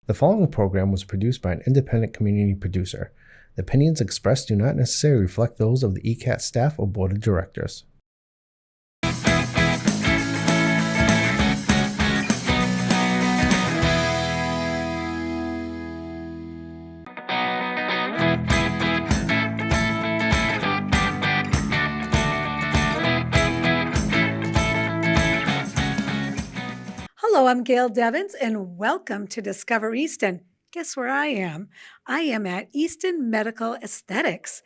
The following program was produced by an independent community producer. The opinions expressed do not necessarily reflect those of the ECAT staff or board of directors. Hello, I'm Gail Devins, and welcome to Discover Easton. Guess where I am? I am at Easton Medical Aesthetics,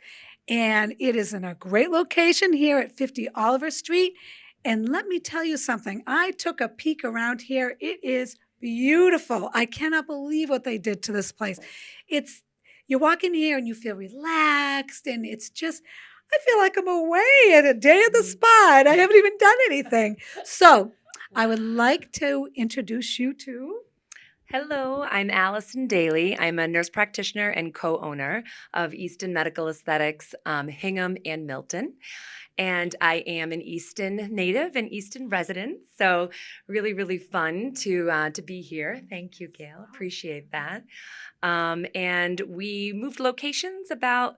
and it is in a great location here at 50 Oliver Street. And let me tell you something. I took a peek around here. It is beautiful. I cannot believe what they did to this place. It's you walk in here and you feel relaxed, and it's just I feel like I'm away at a day at the spa, and I haven't even done anything. So I would like to introduce you to. Hello, I'm Allison Daly. I'm a nurse practitioner and co-owner of Easton Medical Aesthetics, Hingham and Milton. And I am an Easton native and Easton resident. So really, really fun to be here. Thank you, Gail. Appreciate that. And we moved locations about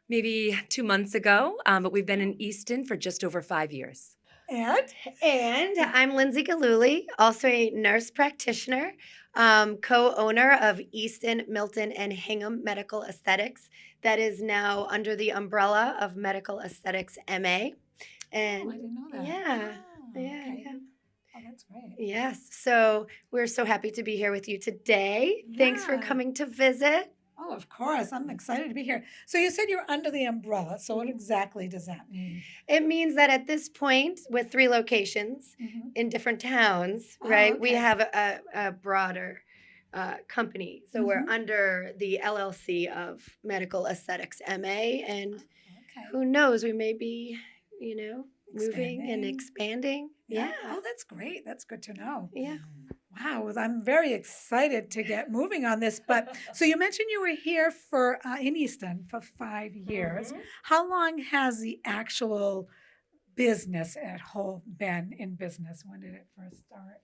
maybe 2 months ago, but we've been in Easton for just over 5 years. And I'm Lindsay Galuli, also a nurse practitioner, co-owner of Easton, Milton, and Hingham Medical Aesthetics. That is now under the umbrella of Medical Aesthetics MA. And I didn't know that. Yeah. Oh, Yeah, okay. yeah. Oh, that's great. Yes. So we're so happy to be here with you today. Thanks for Yeah. coming to visit. Oh, of course. I'm excited to be here. So you said you're under the umbrella. So what exactly does that mean? It means that at this point, with 3 locations in different towns, Oh, right, we okay. have a broader company. So we're Mhm. under the LLC of Medical Aesthetics MA, and Okay. who knows, we may be, moving and Expanding. expanding. Yeah. Oh, that's great. That's good to know. Yeah. Wow, well, I'm very excited to get moving on this. But so you mentioned you were here for in Easton for 5 years. How long has the actual business at whole been in business? When did it first start?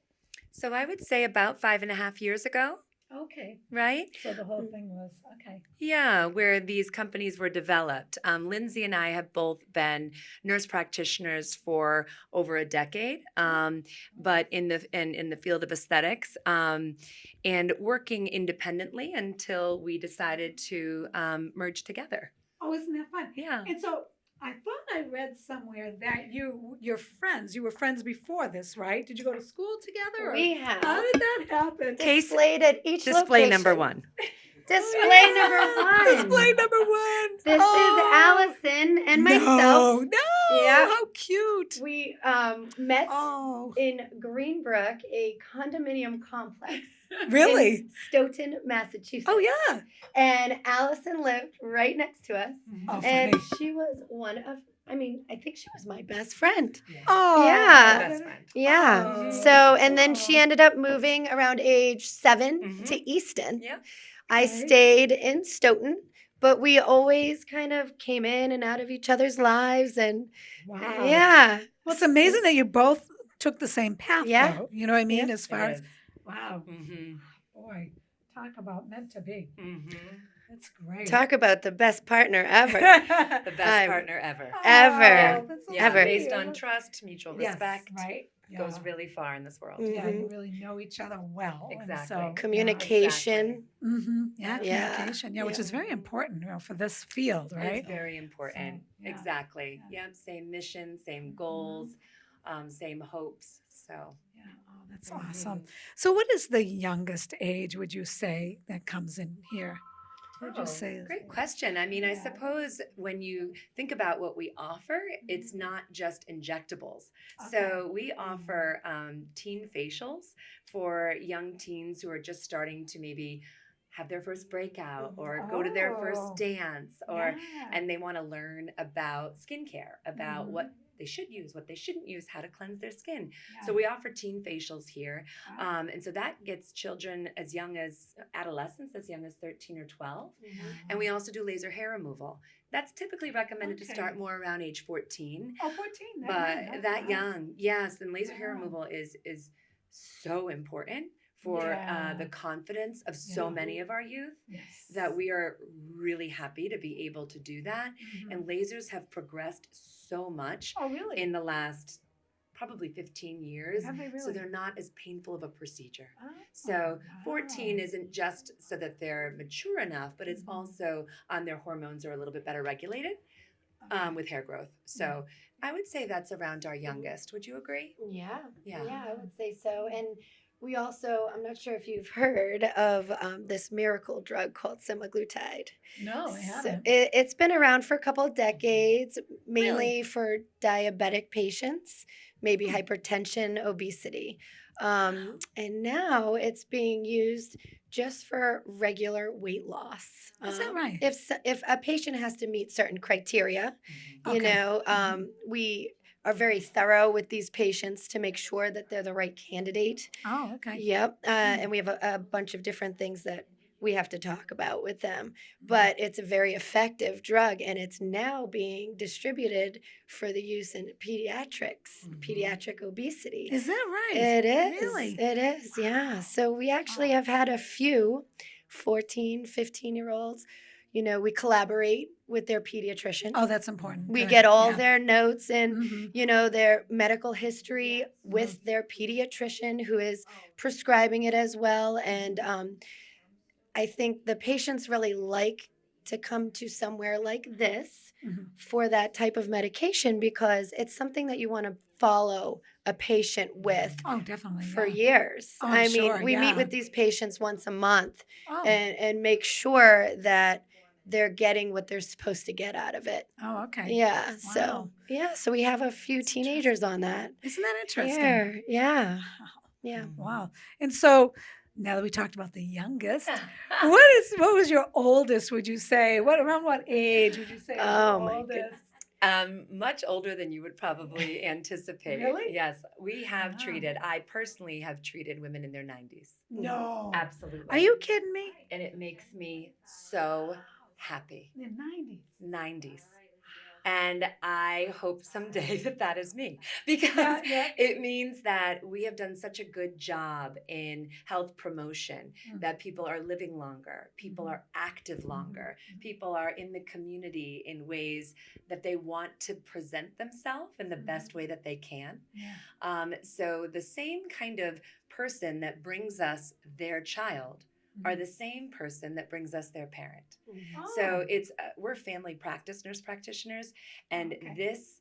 So I would say about 5.5 years ago, Okay, right? so the whole thing was okay. Yeah, where these companies were developed. Lindsay and I have both been nurse practitioners for over a decade, but in the field of aesthetics, and working independently until we decided to merge together. Oh, isn't that fun? Yeah. And so I thought I read somewhere that you're friends. You were friends before this, right? Did you go to school together? We have. How did that happen? Case Displayed at each display location. number 1. Display number 1. Display number 1. This is Allison and myself. No. Yeah. How cute. We met Oh, in Greenbrook, a condominium complex really? in Stoughton, Massachusetts. Oh, yeah. And Allison lived right next to us. Oh, And funny. she was I think she was my best friend. Oh, Yeah. Best friend. Yeah. Oh. So, and then she ended up moving around age 7 to Easton. Yeah. I Right. stayed in Stoughton, but we always kind of came in and out of each other's lives. And Wow. yeah. Well, it's amazing that you both took the same path, Yeah. though. You know what I mean? Yeah. As far as, wow. Mm-hmm. Boy, talk about meant to be. Mm-hmm. That's great. Talk about the best partner ever. The best I'm- partner ever. Ever. Oh, that's so Yeah, Ever. based sweet. on trust, mutual Yes, respect, right? goes Yeah. really far in this world. Yeah, you Mhm. really know each other well. and Exactly. so, Communication. Yeah, Yeah. communication. Yeah, which Yeah. is very important, for this field, right? It's very important. So, yeah. Exactly. Yeah. Yep. Same mission, same goals, same hopes. So Yeah. Oh, that's Mhm. awesome. So, what is the youngest age, would you say, that comes in here? What would you say? is- great question. I mean, I Yeah. suppose when you think about what we offer, it's not just injectables. So Okay. we offer teen facials for young teens who are just starting to maybe have their first breakout or go to their Oh. first dance or Yeah. and they want to learn about skincare, about Mhm. what they should use, what they shouldn't use, how to cleanse their skin. Yeah. So we offer teen facials here. Wow. And so that gets children as young as adolescents, as young as 13 or 12. Mm-hmm. And we also do laser hair removal. That's typically recommended to Okay. start more around age 14. Oh, 14. But that young. young, yes, and laser hair Yeah. removal is so important for Yeah. the confidence of so Yeah. many of our youth Yes. that we are really happy to be able to do that. Mhm. And lasers have progressed so much Oh, really? in the last probably 15 years. Have they So really? they're not as painful of a procedure. Oh, So 14 wow. isn't just so that they're mature enough, but it's Mhm. also their hormones are a little bit better regulated Okay. with hair growth. So I would say that's around our youngest. Would you agree? Yeah, Yeah. I would say so. And we also, I'm not sure if you've heard of this miracle drug called semaglutide. No, I So haven't. it's been around for a couple of decades, mainly Really? for diabetic patients, maybe Hmm. hypertension, obesity. And now it's being used just for regular weight loss. Is that right? If a patient has to meet certain criteria, you Okay. know, we are very thorough with these patients to make sure that they're the right candidate. Oh, okay. Yep. Hmm. And we have a bunch of different things that we have to talk about with them. Mhm. But it's a very effective drug, and it's now being distributed for the use in pediatrics, pediatric obesity. Is that right? It is. Really? It is. Yeah. Wow. So we actually Wow. have had a few 14, 15-year-olds. You know, we collaborate with their pediatrician. Oh, that's important. We Good. get all Yeah. their notes and, Mhm. you know, their medical history with their pediatrician who is prescribing it as well. And I think the patients really like to come to somewhere like this Mhm. for that type of medication because it's something that you want to follow a patient with Oh, definitely. for Yeah. years. Oh, I'm I mean, sure. we meet Yeah. with these patients once a month Oh. and make sure that they're getting what they're supposed to get out of it. Oh, okay. Yeah. Wow. So, yeah. So we have a few That's teenagers on that. Isn't that interesting? Here. Yeah. Wow. Yeah. Wow. And so now that we talked about the youngest, what was your oldest, would you say? Around what age would you say? Was your Oh, my oldest? goodness. Much older than you would probably anticipate. Really? Yes, we have Wow. treated, I personally have treated women in their 90s. No. Absolutely. Are you kidding me? And it makes me so happy. In the 90s. 90s. And I hope someday that is me because Yeah. it means that we have done such a good job in health promotion, that people are living longer, people are active longer, people are in the community in ways that they want to present themselves in the best way that they can. Yeah. So the same kind of person that brings us their child are the same person that brings us their parent. So it's we're family practice nurse practitioners, and this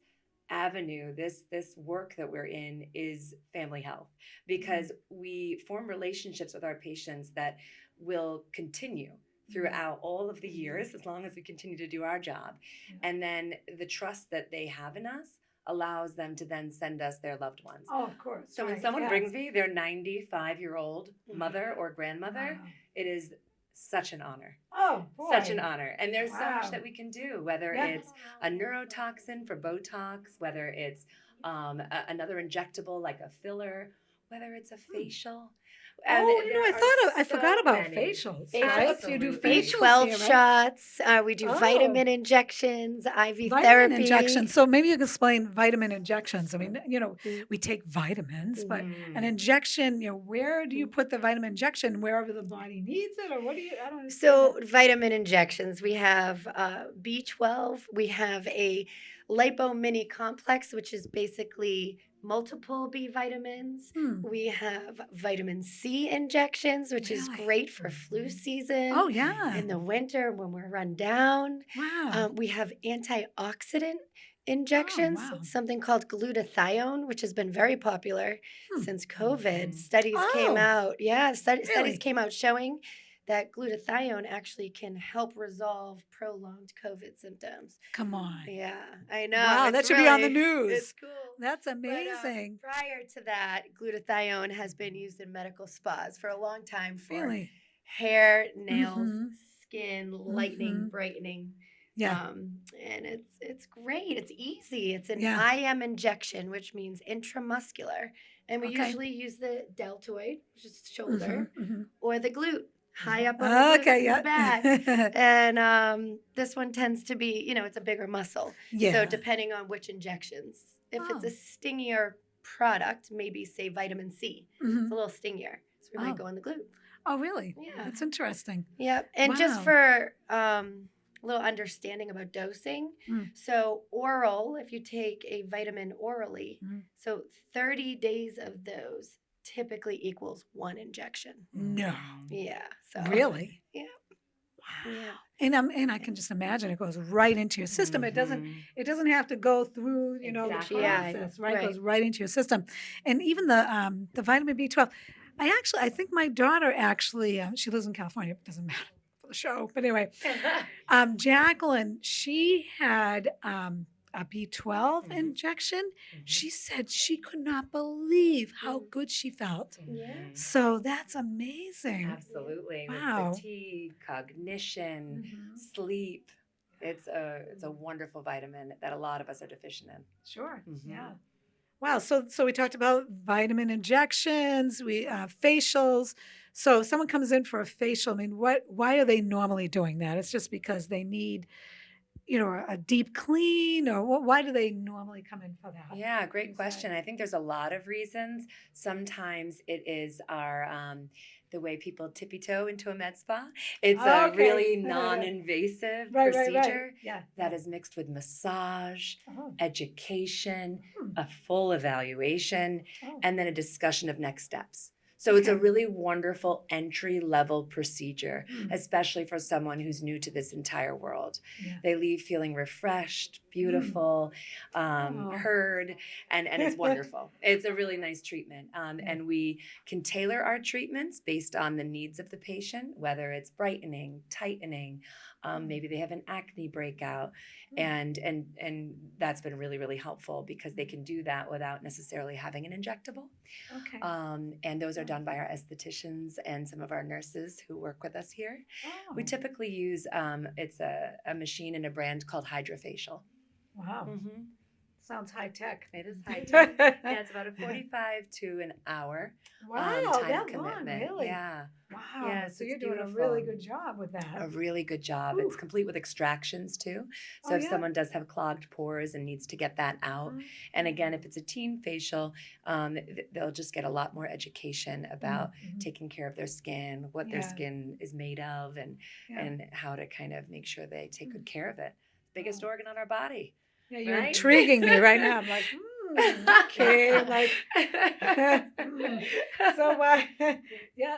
avenue, this work that we're in is family health because we form relationships with our patients that will continue throughout all of the years as long as we continue to do our job. And then the trust that they have in us allows them to then send us their loved ones. Oh, of course. So when someone brings me their 95-year-old mother or grandmother, it is such an honor. Oh, boy. Such an honor. And there's so much Wow. that we can do, whether it's a neurotoxin for Botox, whether it's another injectable like a filler, whether it's a facial. And Oh, you know, I so forgot about many. facials. Facials. Right? You do Absolutely. facials B12 here, right? shots. We do Oh. vitamin injections, IV Vitamin therapy. injections. So maybe you can explain vitamin injections. I mean, you know, we take vitamins, but an injection, you know, where do you put the vitamin injection? Wherever the body needs it, or what do you? I don't understand. So vitamin injections, we have B12. We have a lipo mini complex, which is basically multiple B vitamins. We have vitamin C injections, which is Really? great for flu season. Oh, yeah. In the winter when we're run down. Wow. We have antioxidant injections, wow. something called glutathione, which has been very popular since COVID. Studies came Oh. out. Yeah, studies Really? came out showing that glutathione actually can help resolve prolonged COVID symptoms. Come on. Yeah, I know. Wow, it's that should be on the really- news. It's cool. That's But, amazing. prior to that, glutathione has been used in medical spas for a long time for Really? hair, nails, Mhm. skin, lightening, Mhm. brightening. Yeah. And it's great. It's easy. It's an Yeah. IM injection, which means intramuscular. And we Okay. usually use the deltoid, which is shoulder, Mhm. or the glute, high up on the glute Okay. in Yeah. the back. And this one tends to be, you know, it's a bigger muscle. Yeah. So depending on which injections, if it's Oh. a stingier product, maybe say vitamin C, it's Mhm. a little stingier. So it might Oh. go on the glute. Oh, really? Yeah. That's interesting. Yep. And just Wow. for a little understanding about dosing, Mm. so oral, if you take a vitamin orally, Mm. so 30 days of those typically equals 1 injection. No. Yeah. So Really? Yeah. Wow. Yeah. And I can just imagine it goes right into your system. It doesn't have to go through, the Exactly. process, right? It Right. goes right into your system. And even the vitamin B12. I think my daughter actually, she lives in California. It doesn't matter for the show. But anyway, Jacqueline, she had a B12 Mhm. injection. She said she could not believe how good she felt. Yeah. So that's amazing. Absolutely. Wow. With fatigue, cognition, Mhm. sleep. It's a wonderful vitamin that a lot of us are deficient in. Sure. Mhm. Yeah. Wow. So we talked about vitamin injections, we facials. So if someone comes in for a facial, I mean, why are they normally doing that? It's just because they need, a deep clean, or why do they normally come in for that? Yeah, great Is question. I think there's a lot of reasons. Sometimes it is our the way people tippy toe into a med spa. It's a Okay. really non-invasive Right. procedure Yeah. that is mixed with massage, Oh. education, Hmm. a full evaluation, Oh. and then a discussion of next steps. So it's a Okay. really wonderful entry level procedure, Hmm. especially for someone who's new to this entire world. Yeah. They leave feeling refreshed, beautiful, Oh. heard, and it's wonderful. It's a really nice treatment. Yeah. And we can tailor our treatments based on the needs of the patient, whether it's brightening, tightening, maybe they have an acne breakout, and that's been really, really helpful because they can do that without necessarily having an injectable. Okay. And those are done by our estheticians and some of our nurses who work with us here. We Oh. typically use it's a machine and a brand called Hydrofacial. Wow. Mm-hmm. Sounds high tech. It is high tech. Yeah, it's about a 45 to an hour Wow, time that commitment. long, really? Yeah. Wow. Yes, So it's you're doing a beautiful. really good job with that. A really good job. Ooh. It's complete with extractions too. So Oh, if yeah? someone does have clogged pores and needs to get that out, and again, if it's a teen facial, they'll just get a lot more education about Mhm. taking care of their skin, what their Yeah. skin is made of, and how to kind of make sure they take good care of it. Biggest Wow. organ on our body. Yeah, you're Right? intriguing me right now. I'm like, okay, like, so yeah.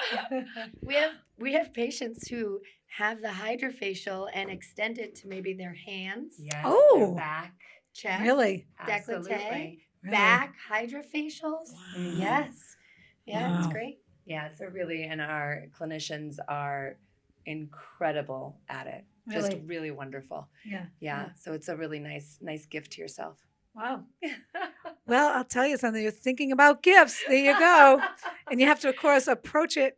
We have patients who have the hydrofacial and extend it to maybe their hands, Yes. Oh. Their back. chest, Really? Absolutely. décolleté, Really? back hydrofacials. Wow. Yes. Yeah, it's Wow. great. Yeah, it's a really, and our clinicians are incredible at it. Just Really? really wonderful. Yeah. So it's a really nice gift to yourself. Wow. Well, I'll tell you something. You're thinking about gifts. There you go. And you have to, of course, approach it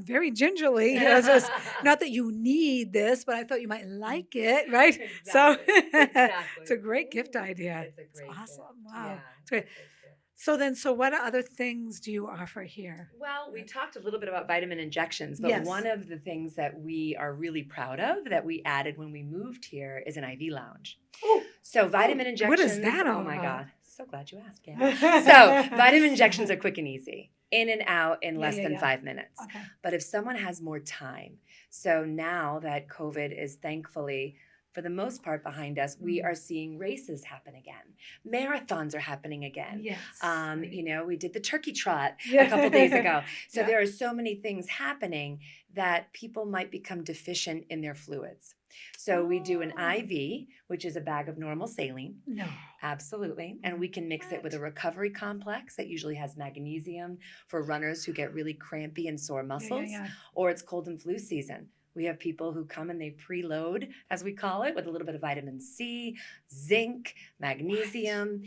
very gingerly. Just, not that you need this, but I thought you might like it, right? So it's a great gift idea. It's a great awesome. gift. Wow. Yeah, It's great. So what other things do you offer here? Well, we talked a little bit about vitamin injections, but Yes. one of the things that we are really proud of that we added when we moved here is an IV lounge. Oh. So vitamin injections. What is that all Oh my about? God. So glad you asked, Gail. So vitamin injections are quick and easy, in and out in less than 5 minutes. Okay. But if someone has more time, so now that COVID is thankfully, for the most part, behind us, we are seeing races happen again. Marathons are happening again. Yes. We did the turkey trot a couple days ago. So Yeah. there are so many things happening that people might become deficient in their fluids. So we do an IV, which is a bag of normal saline. No. Absolutely. And we can mix it with a recovery complex that usually has magnesium for runners who get really crampy and sore muscles, Yeah. or it's cold and flu season. We have people who come and they preload, as we call it, with a little bit of vitamin C, zinc, magnesium,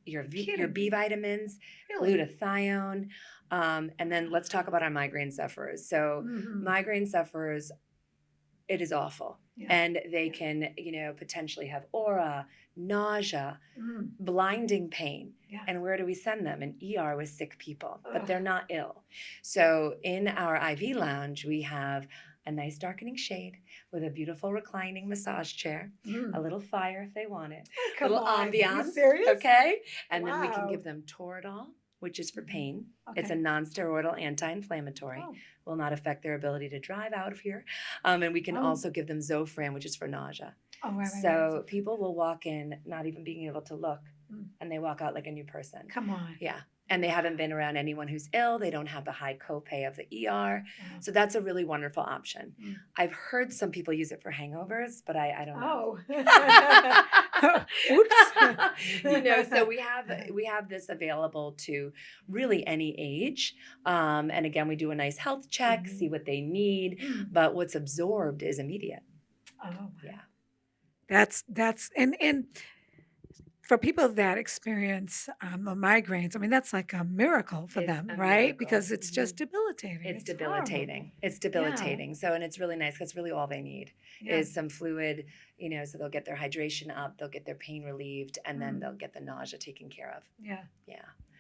your B vitamins, Really? glutathione. And then let's talk about our migraine sufferers. So migraine sufferers, it is awful. Yeah. And they can, potentially have aura, nausea, blinding pain. Yeah. And where do we send them? An ER with sick people, but Ugh. they're not ill. So in our IV lounge, we have a nice darkening shade with a beautiful reclining massage chair, a little fire if they want it, Come little on. Are you ambiance, serious? okay? And then we can Wow. give them Toradol, which is for pain. Okay. It's a non-steroidal anti-inflammatory. Oh. Will not affect their ability to drive out of here. And we can also give them Zofran, which is for nausea. Oh, right. So people will walk in not even being able to look, Mm. and they walk out like a new person. Come on. Yeah. And they haven't been around anyone who's ill. They don't have the high copay of the ER. Wow. So that's a really wonderful option. Mm. I've heard some people use it for hangovers, but I don't know. Oh. Oops. So we have this available to really any age. And again, we do a nice health check, see what they need, but what's absorbed is immediate. Oh. Yeah. That's and for people that experience migraines, I mean, that's like a miracle for It's them, a right? miracle. Because it's just debilitating. It's horrible. debilitating. It's debilitating. So, and it's really nice because really all they need Yeah. is some fluid, so they'll get their hydration up, they'll get their pain relieved, and then they'll get the nausea taken care of. Yeah. Yeah.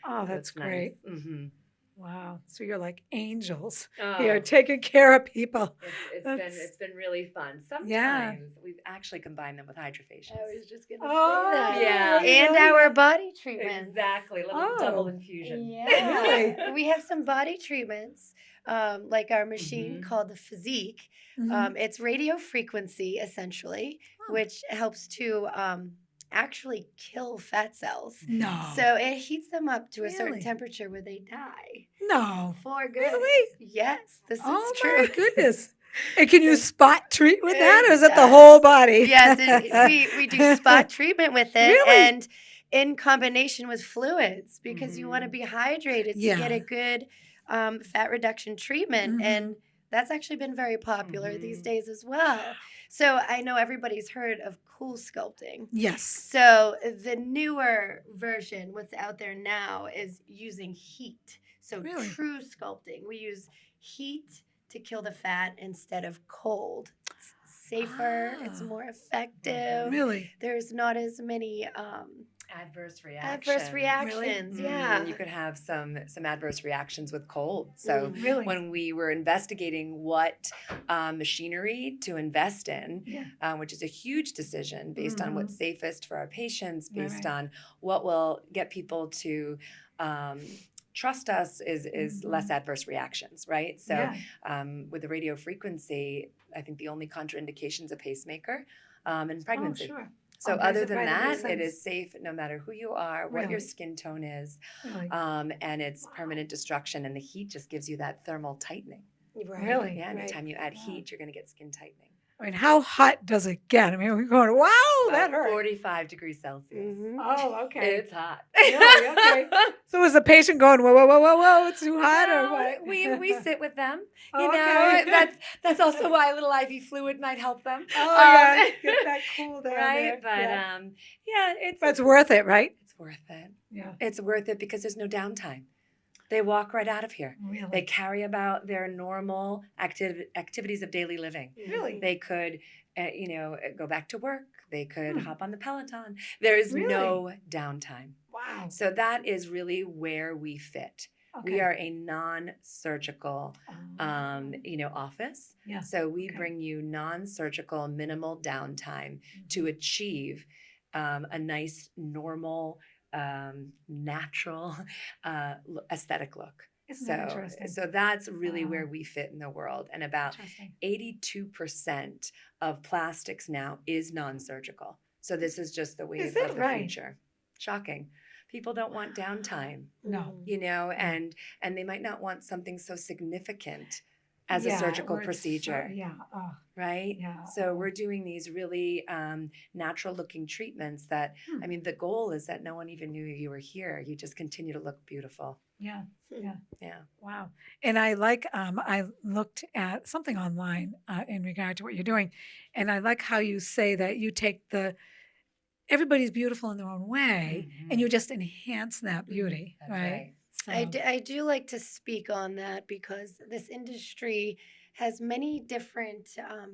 Oh, So that's it's nice. great. Mm-hmm. Wow. So you're like angels. Oh, You're taking care of people. That's- it's been really fun. Sometimes Yeah. we've actually combined them with hydrofacials. I was just gonna Oh, say that. Yeah. And our body treatments. Exactly. A little Oh. double infusion. Yeah. Really? We have some body treatments, like our machine Mhm. called the Physique. Mhm. It's radio frequency, essentially, Oh. which helps to actually kill fat cells. No. So it heats them up to a certain Really? temperature where they die No. for good. Really? Yes, this Oh is true. my goodness. And can you spot treat with that, or is it the Yes. whole body? Yes, we do spot treatment with it, Really? and in combination with fluids, because you want to be hydrated to Yeah. get a good fat reduction treatment, Mhm. and that's actually been very popular these Mhm. days as well. So I know everybody's heard of cool sculpting. Yes. So the newer version, what's out there now, is using heat. So Really? true sculpting, we use heat to kill the fat instead of cold. It's safer, it's Ah. more effective. Really? There's not as many Adverse reactions. adverse reactions. Yeah. You could have some adverse reactions with cold. So Really? when we were investigating what machinery to invest in, Yeah. which is a huge decision based on what's safest for our patients, Right, based right. on what will get people to trust us is less adverse reactions, right? So Yeah. with the radio frequency, I think the only contraindication is a pacemaker and pregnancy. Oh, sure. So Oh, other that's than right, that makes that, it sense. is safe no matter who you are, what your Really? skin tone is, Really? and it's permanent destruction. And the heat just gives you that thermal tightening. Right. Really? Yeah, Right. anytime you add Wow. heat, you're going to get skin tightening. I mean, how hot does it get? I mean, we're going, wow, that About hurt. 45 degrees Celsius. Mhm. Oh, okay. It's hot. Really? Okay. So is the patient going, whoa, whoa, whoa, whoa, whoa, it's too hot, or No, what? we sit with them. Oh, You know, okay. that's also why a little IV fluid might help them. Oh, yeah, get that cool down right? there. But yeah. it's But it's worth it, right? it's worth it. Yeah. It's worth it because there's no downtime. They walk right out of here. Really? They carry about their normal activities of daily living. Really? They could, go back to work. They could hop on the Peloton. There is no downtime. Wow. So that is really where we fit. Okay. We are a non-surgical, office. Yeah. So we Okay. bring you non-surgical, minimal downtime to achieve a nice, normal, natural aesthetic look. Isn't that interesting? So that's really Wow. where we fit in the world. And about Interesting. 82% of plastics now is non-surgical. So this is just the wave Is it? of the Right. future. Shocking. People don't want downtime, No. and they might not want something so significant as a Yeah, surgical or it's, procedure, yeah. Oh, right? yeah. So we're doing these really natural looking treatments that, I mean, the goal is that no one even knew you were here. You just continue to look beautiful. Yeah. Yeah. Yeah. Wow. And I like, I looked at something online in regard to what you're doing. And I like how you say that you take everybody's beautiful in their own way and you just enhance that beauty, That's right? So, I do like to speak on that because this industry has many different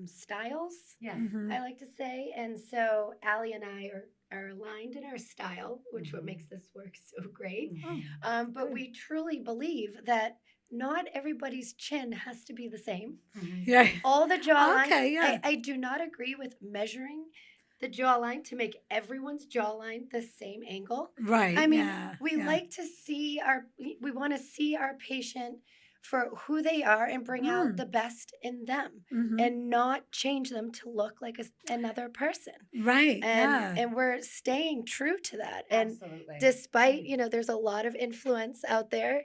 styles, Yes. Mhm. I like to say. And so Allie and I are aligned in our style, which what Mhm. makes this work so great. Mhm. But good. we truly believe that not everybody's chin has to be the same. Mhm. Yeah. All the jawline. Okay, yeah. I do not agree with measuring the jawline to make everyone's jawline the same angle. Right. I mean, yeah. we yeah. like to see we want to see our patient for who they are and bring out the best in them Mhm. and not change them to look like another person. Right. yeah. And we're staying true to that. And Absolutely. despite, there's a lot of influence out there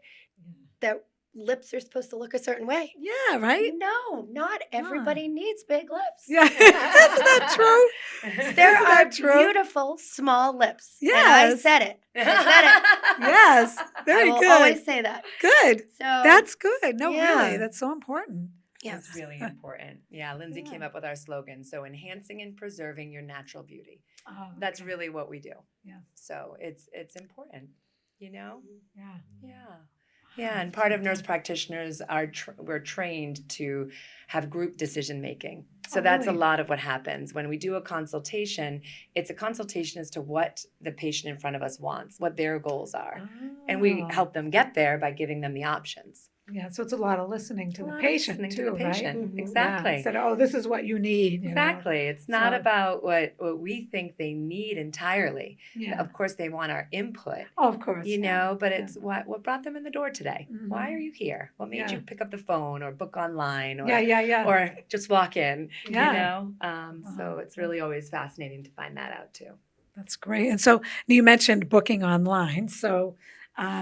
that lips are supposed to look a certain way. Yeah. Right. No, not everybody needs big lips. Yeah. Isn't that true? There Isn't are that true? beautiful small lips. And Yes. I said it. I Yes. said it. Very I will good. always say that. Good. So That's good. No, yeah. really, that's so important. That's really important. Yeah, Lindsay came up with our slogan. So enhancing and preserving your natural beauty. Oh, That's okay. really what we do. Yeah. So it's important, Yeah. Yeah. Yeah, and part of nurse practitioners are we're trained to have group decision making. So that's really? a lot of what happens when we do a consultation. It's a consultation as to what the patient in front of us wants, what their goals are, and we Oh. help them get there by giving them the options. Yeah, so it's a lot of listening to A the lot of patient listening to too, the patient. right? Mhm. Yeah, Exactly. instead of, this is what you need. you know? Exactly. It's not So- about what we think they need entirely. Yeah. Of course, they want our input. Oh, of course. But yeah. it's what brought them in the door today. Why are you here? What made Yeah. you pick up the phone or book online or Yeah. or just walk in? Yeah. So it's really always fascinating to find that out too. That's great. And so you mentioned booking online. So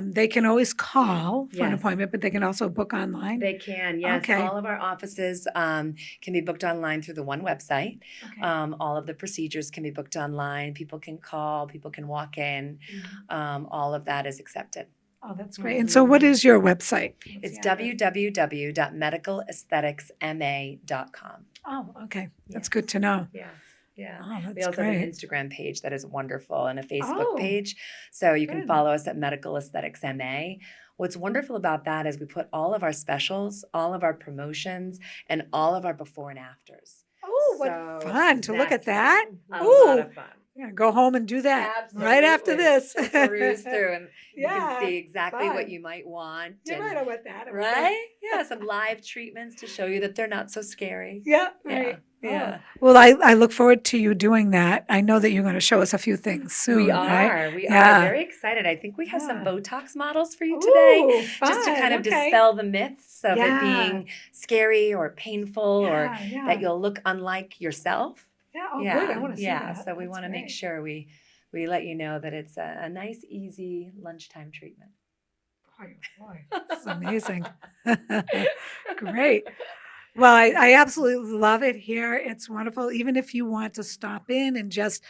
they can always call for an Yes. appointment, but they can also book online. They can, yes. Okay. All of our offices can be booked online through the one website. Okay. All of the procedures can be booked online. People can call, people can walk in. All of that is accepted. Oh, that's great. And so what is your website? It's What's the address? www.medicalaestheticsma.com. Oh, okay. That's Yes. good to know. Yeah. Yeah. Oh, that's We also have an great. Instagram page that is wonderful and a Facebook Oh, page. So you can good. follow us at Medical Aesthetics MA. What's wonderful about that is we put all of our specials, all of our promotions, and all of our before and afters. Oh, what So fun to look at that's that. A Ooh. lot of fun. Yeah, go home and do that right after Absolutely. this. Just peruse through and you Yeah, can see exactly fun. what you might want. You and- might know what that is. Right? Yeah, some live treatments to show you that they're not so scary. Yeah, right. Yeah. Oh. Well, I look forward to you doing that. I know that you're going to show us a few things soon. We right? are. We Yeah. are very excited. I think we have some Yeah. Botox models for you today. Ooh, Just to fun. kind of Okay. dispel the myths of Yeah. it being scary or painful or Yeah. that you'll look unlike yourself. Yeah. Oh, good. I want to see that. So we That's want to make great. sure we let you know that it's a nice, easy lunchtime treatment. Boy, this is amazing. Great. Well, I absolutely love it here. It's wonderful. Even if you want to stop in and just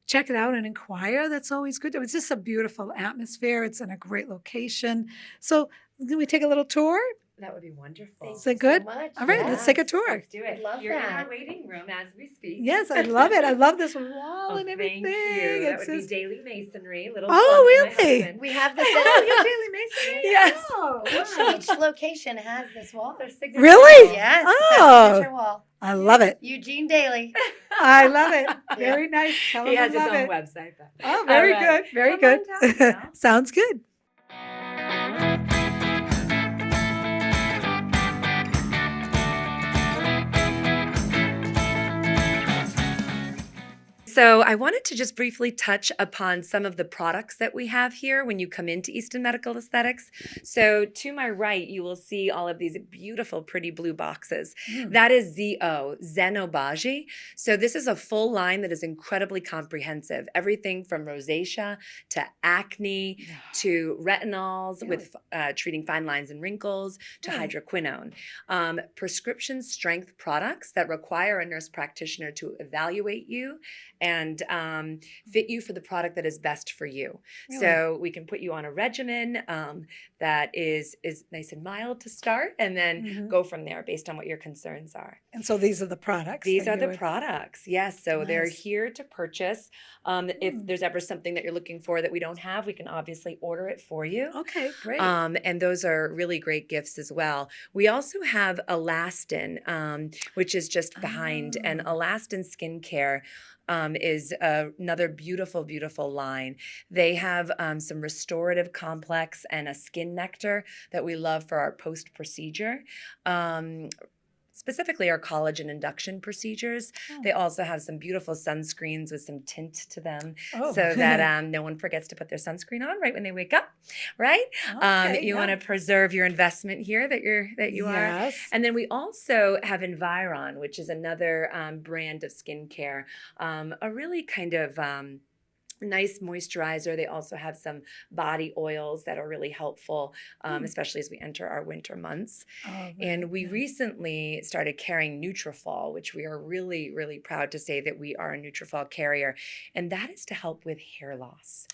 check it out and inquire, that's always good. It's just a beautiful atmosphere. It's in a great location. So, can we take a little tour? That would be wonderful. Is that good? So much. All right, let's take a tour. Let's do it. Love You're in that. our waiting room as we speak. Yes, I love it. I love this wall Oh, and everything. thank you. That It's would just- be daily masonry. Little Oh, plug for my really? husband. We have this. Oh, you're Daily Mason? Yes. Oh, Each wow. location has this wall. Their signature Really? wall. Yes, it's Oh. our signature wall. I love it. Eugene Daly. I love it. Very nice. Tell He him I has his love own it. website. Though. Oh, very All right. good. Very Come on good. down now. Sounds good. So I wanted to just briefly touch upon some of the products that we have here when you come into Easton Medical Aesthetics. So to my right, you will see all of these beautiful, pretty blue boxes. That is ZO, Zenobaji. So this is a full line that is incredibly comprehensive. Everything from rosacea to acne to retinols with treating fine lines and wrinkles to Really? hydroquinone. Prescription strength products that require a nurse practitioner to evaluate you and fit you for the product that is best for you. Really? So we can put you on a regimen that is nice and mild to start and then Mhm. go from there based on what your concerns are. And so these are the products. These that are you the would- products, yes. So they're Nice. here to purchase. If there's ever something that you're looking for that we don't have, we can obviously order it for you. Okay, great. And those are really great gifts as well. We also have Elastin, which is just behind, and Oh. Elastin Skincare is another beautiful, beautiful line. They have some restorative complex and a skin nectar that we love for our post-procedure. specifically our collagen induction procedures. Oh. They also have some beautiful sunscreens with some tint to them Oh. so that no one forgets to put their sunscreen on right when they wake up, right? Okay, You want to preserve your investment here that you are. Yes. And then we also have Environ, which is another brand of skincare, a really kind of nice moisturizer. They also have some body oils that are really helpful, especially as we enter our winter months. Oh, right, And we yeah. recently started carrying Nutrafol, which we are really, really proud to say that we are a Nutrafol carrier. And that is to help with hair loss.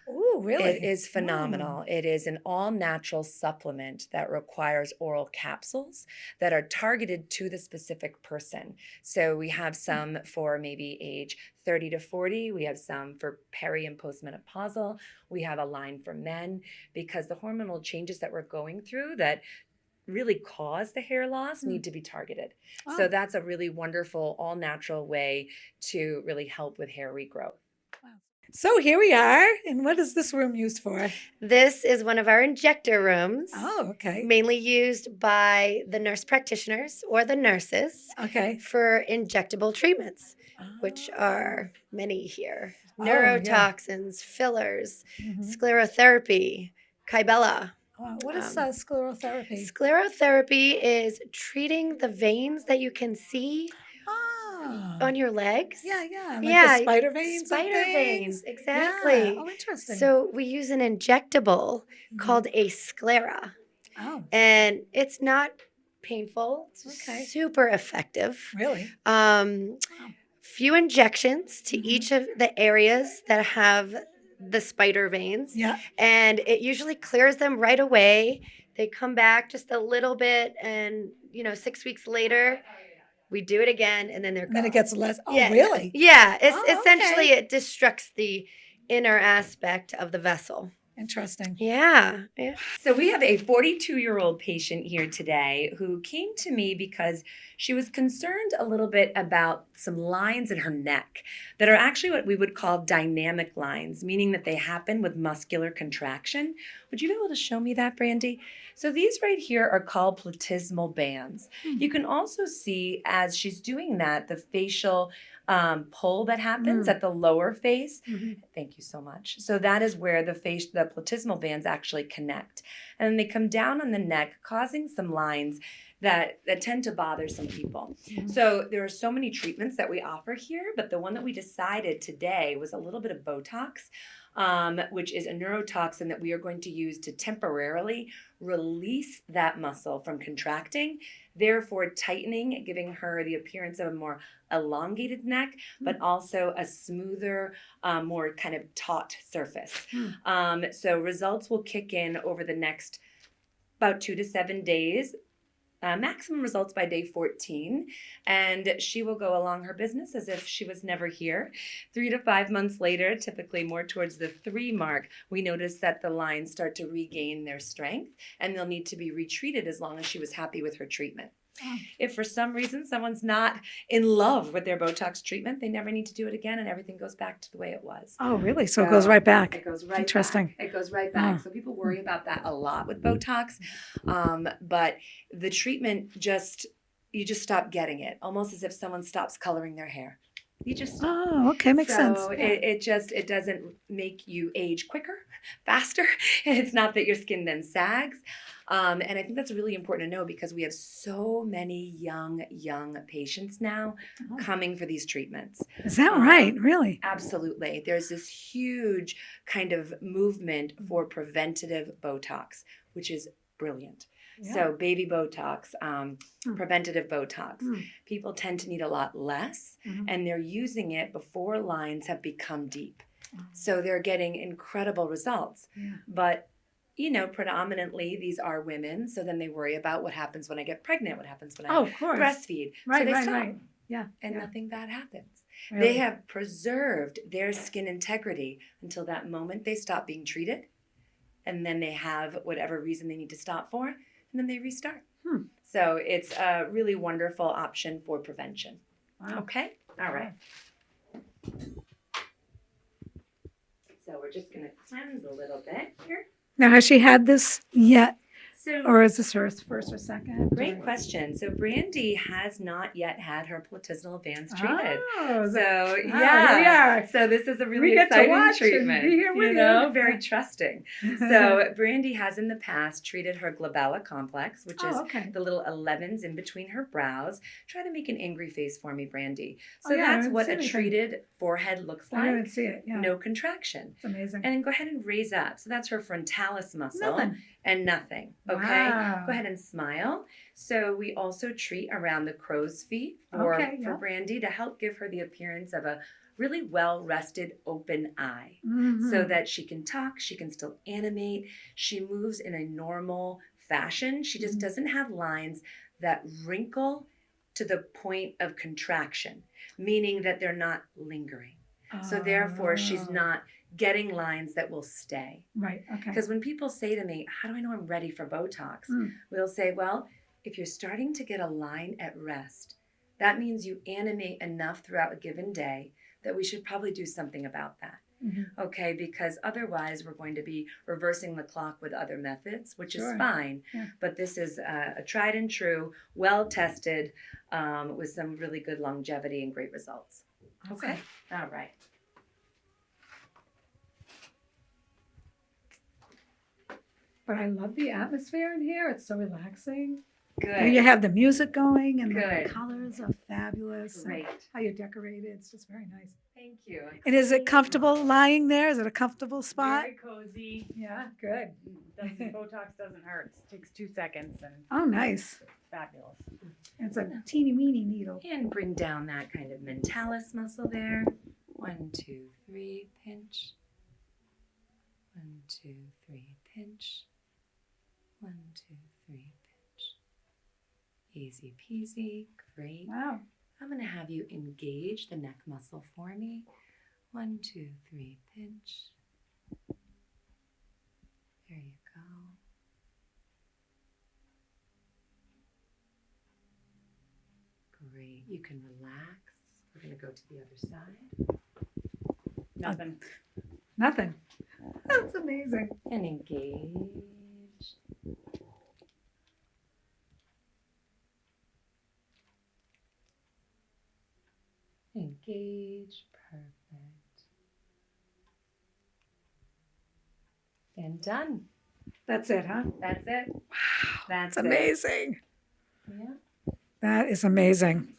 Oh, really? It is phenomenal. It is an all-natural supplement that requires oral capsules that are targeted to the specific person. So we have some for maybe age 30 to 40. We have some for peri and postmenopausal. We have a line for men because the hormonal changes that we're going through that really cause the hair loss need to be targeted. So Oh. that's a really wonderful, all-natural way to really help with hair regrowth. So here we are. And what is this room used for? This is one of our injector rooms. Oh, okay. Mainly used by the nurse practitioners or the nurses Okay. for injectable treatments, which Oh. are many here. Oh, yeah. Neurotoxins, fillers, Mhm. sclerotherapy, Kybella. Wow. What is sclerotherapy? Sclerotherapy is treating the veins that you can see on your legs. Yeah, like Yeah, the spider veins. and Spider veins, things. exactly. Yeah. Oh, interesting. So we use an injectable called a sclera, Oh, and it's not painful. It's Okay. super effective. really? Few injections to each of the areas that have the spider veins, Yeah. and it usually clears them right away. They come back just a little bit, and 6 weeks later, we do it again, and then they're And then it gone. gets less. Oh, Yeah, really? Yeah, it's Oh, essentially okay. it destructs the inner aspect of the vessel. Interesting. Yeah. So we have a 42-year-old patient here today who came to me because she was concerned a little bit about some lines in her neck that are actually what we would call dynamic lines, meaning that they happen with muscular contraction. Would you be able to show me that, Brandy? So these right here are called platysmal bands. You can also see as she's doing that, the facial pull that happens at the lower face. Thank you so much. So that is where the platysmal bands actually connect. And then they come down on the neck, causing some lines that tend to bother some people. So there are so many treatments that we offer here, but the one that we decided today was a little bit of Botox, which is a neurotoxin that we are going to use to temporarily release that muscle from contracting, therefore tightening, giving her the appearance of a more elongated neck, but also a smoother, more kind of taut surface. So results will kick in over the next about 2 to 7 days. Maximum results by day 14, and she will go along her business as if she was never here. 3 to 5 months later, typically more towards the 3 mark, we notice that the lines start to regain their strength, and they'll need to be retreated as long as she was happy with her treatment. If for some reason someone's not in love with their Botox treatment, they never need to do it again, and everything goes back to the way it was. Oh, really? So it goes right back. It goes right Interesting. back. It goes right back. So people worry about that a lot with Botox, but the treatment you just stop getting it, almost as if someone stops coloring their hair. You just stop. Oh, okay. Makes sense. So it doesn't make you age quicker, faster. It's not that your skin then sags. And I think that's really important to know because we have so many young patients now coming for these treatments. Is that right? Really? Absolutely. There's this huge kind of movement for preventative Botox, which is brilliant. Yeah. So baby Botox, preventative Botox, people tend to need a lot less, and they're using it before lines have become deep. So they're getting incredible results. But predominantly these are women, so then they worry about what happens when I get pregnant, what happens when I breastfeed. So they stop. Yeah. And nothing bad happens. Really? They have preserved their skin integrity until that moment they stop being treated, and then they have whatever reason they need to stop for, and then they restart. So it's a really wonderful option for prevention. Wow. Okay? All right. So we're just going to cleanse a little bit here. Now, has she had this yet? So Or is this her first or second? great Or- question. So Brandy has not yet had her platysmal advance treated. Oh, So here we yeah, are. so this is a We really get to exciting watch and treatment. be here with you know, you. very trusting. So Brandy has in the past treated her glabella complex, which is Oh, okay. the little 11s in between her brows. Try to make an angry face for me, Brandy. So Oh, yeah, I that's haven't what seen a anything. treated forehead looks I didn't like. see it. Yeah. No contraction. It's amazing. And then go ahead and raise up. So that's her frontalis muscle. Nothing. And nothing. Okay. Wow. Go ahead and smile. So we also treat around the crow's feet for Brandy to help give her the appearance of a really well-rested open eye, so that she can talk, she can still animate, she moves in a normal fashion. She just doesn't have lines that wrinkle to the point of contraction, meaning that they're not lingering. So therefore, she's not getting lines that will stay. Right. Okay. Because when people say to me, how do I know I'm ready for Botox? We'll say, well, if you're starting to get a line at rest, that means you animate enough throughout a given day that we should probably do something about that. Okay, because otherwise we're going to be reversing the clock with other methods, which is fine. Yeah. But this is a tried and true, well tested, with some really good longevity and great results. Okay. All right. But I love the atmosphere in here. It's so relaxing. Good. You have the music going and the Good. colors are fabulous. Great. How you decorate it. It's just very nice. Thank you. And is it comfortable lying there? Is it a comfortable spot? Very cozy. Yeah, good. Botox doesn't hurt. It takes 2 seconds and Oh, nice. it's fabulous. It's a teeny weeny needle. And bring down that kind of mentalis muscle there. 1, 2, 3, pinch. 1, 2, 3, pinch. 1, 2, 3, pinch. Easy peasy. Great. Wow. I'm going to have you engage the neck muscle for me. 1, 2, 3, pinch. There you go. Great. You can relax. We're going to go to the other side. Nothing. Nothing. That's amazing. And engage. Engage. Perfect. And done. That's it, huh? That's it. Wow. That's It's amazing. Yeah. That is amazing.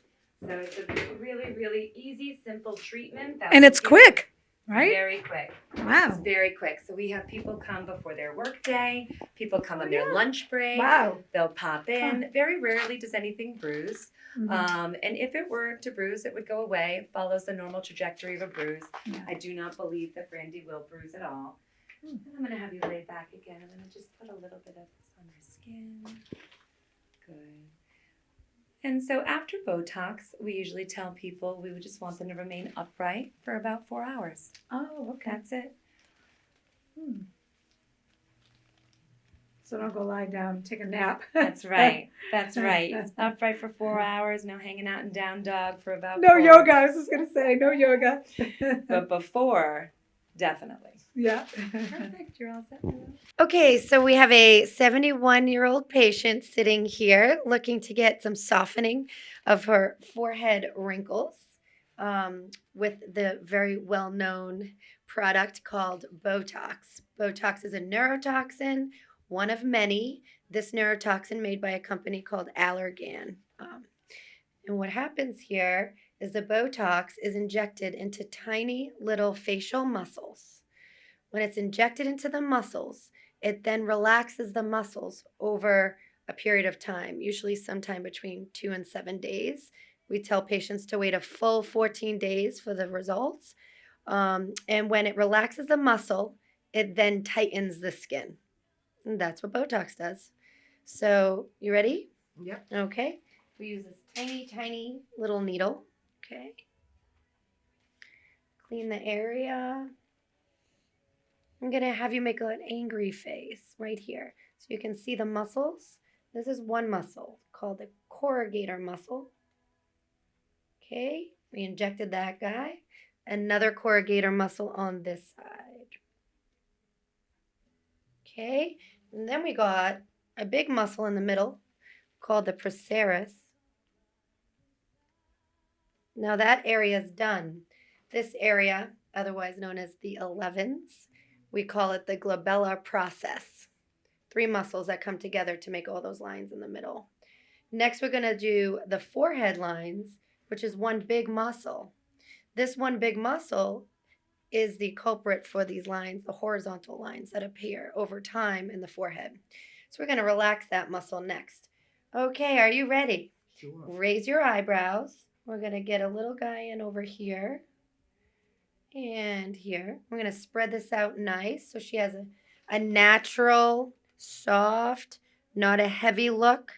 So it's a really, really easy, simple treatment. And it's quick, right? Very quick. Wow. It's very quick. So we have people come before their work day. People come on their lunch break. Wow. They'll pop in. Very rarely does anything bruise. And if it were to bruise, it would go away. It follows the normal trajectory of a bruise. Yeah. I do not believe that Brandy will bruise at all. And I'm going to have you lay back again. I'm going to just put a little bit of this on your skin. Good. And so after Botox, we usually tell people we would just want them to remain upright for about 4 hours. Oh, okay. That's it. So don't go lie down and take a nap. That's right. That's right. Upright for 4 hours, no hanging out in down dog for about No 4. yoga. I was just going to say, no yoga. But before, definitely. Yeah. Perfect. You're all set. Okay, so we have a 71-year-old patient sitting here looking to get some softening of her forehead wrinkles with the very well-known product called Botox. Botox is a neurotoxin, one of many. This neurotoxin made by a company called Allergan. And what happens here is the Botox is injected into tiny little facial muscles. When it's injected into the muscles, it then relaxes the muscles over a period of time, usually sometime between 2 and 7 days. We tell patients to wait a full 14 days for the results. And when it relaxes the muscle, it then tightens the skin. And that's what Botox does. So, you ready? Yep. Okay. We use this tiny, tiny little needle. Okay. Clean the area. I'm going to have you make an angry face right here. So you can see the muscles. This is one muscle called the corrugator muscle. Okay, we injected that guy. Another corrugator muscle on this side. Okay, and then we got a big muscle in the middle called the procerus. Now that area is done. This area, otherwise known as the 11s, we call it the glabellar process. 3 muscles that come together to make all those lines in the middle. Next, we're going to do the forehead lines, which is one big muscle. This one big muscle is the culprit for these lines, the horizontal lines that appear over time in the forehead. So we're going to relax that muscle next. Okay, are you ready? Sure. Raise your eyebrows. We're going to get a little guy in over here and here. We're going to spread this out nice so she has a natural, soft, not a heavy look.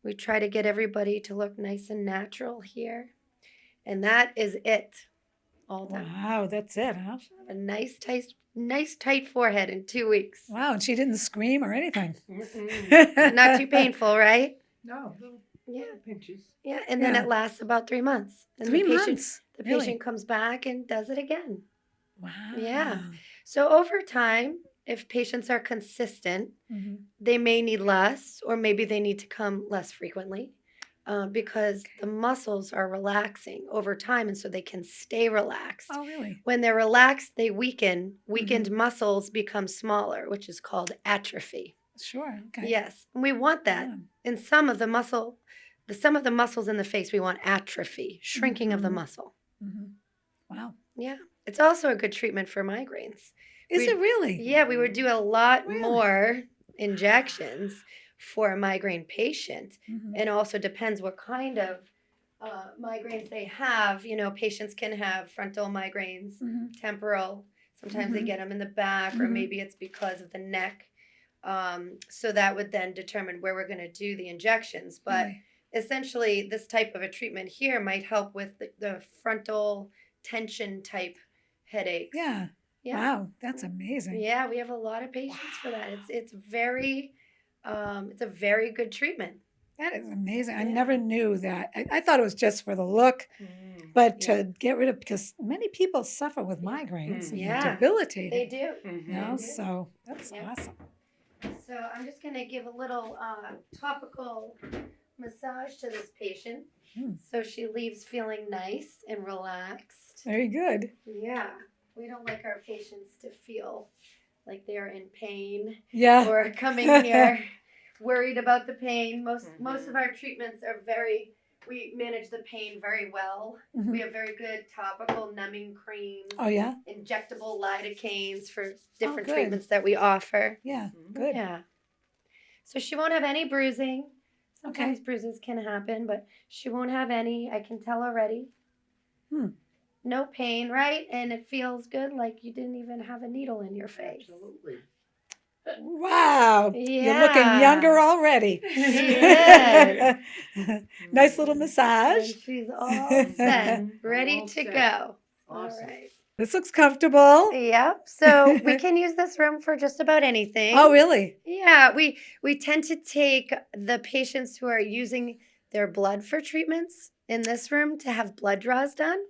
We try to get everybody to look nice and natural here. And that is it. All done. Wow, that's it, huh? A nice tight forehead in 2 weeks. Wow, and she didn't scream or anything. Not too painful, right? No, little Yeah. pinches. Yeah, and then Yeah. it lasts about 3 months. And 3 the patient, months. The Really? patient comes back and does it again. Wow. Yeah. So over time, if patients are consistent, Mm-hmm. they may need less, or maybe they need to come less frequently because the muscles are relaxing over time, and so they can stay relaxed. Oh, really? When they're relaxed, they weaken. Weakened muscles become smaller, which is called atrophy. Sure. Okay. Yes, and we want that. Yeah. In some of the muscles in the face, we want atrophy, shrinking of the Mhm. muscle. Mm-hmm. Wow. Yeah, it's also a good treatment for migraines. Is it really? Yeah, we would do a lot Really? more injections for a migraine patient. Mhm. And also depends what kind of migraines they have. You know, patients can have frontal migraines, Mhm. temporal. Sometimes they Mhm. get them in the back, or Mhm. maybe it's because of the neck. So that would then determine where we're going to do the injections. But Really? essentially, this type of a treatment here might help with the frontal tension type headaches. Yeah. Yeah. Wow, that's amazing. Yeah, we have a lot of patients for that. It's a very good treatment. That is amazing. I Yeah. never knew that. I thought it was just for the look, but Yeah. to get rid of, because many people suffer with migraines and they're Yeah. debilitating. They do. You know, so that's Yeah. awesome. So I'm just gonna give a little topical massage to this patient, Hmm. so she leaves feeling nice and relaxed. Very good. Yeah, we don't like our patients to feel like they're in pain Yeah. or coming here worried about the pain. Most of our treatments are we manage the pain very well. Mhm. We have very good topical numbing creams, Oh, yeah? injectable lidocaines for different good. treatments that we offer. Yeah. Good. Yeah. So she won't have any bruising. Sometimes Okay. bruises can happen, but she won't have any. I can tell already. Hmm. No pain, right? And it feels good, like you didn't even have a needle in your face. Absolutely. Wow. You're looking Yeah. younger already. She is. Nice little And massage. she's all set, Mhm. ready All to set. go. Awesome. All right. This looks comfortable. Yep. So we can use this room for just about anything. Oh, really? Yeah, we tend to take the patients who are using their blood for treatments in this room to have blood draws done.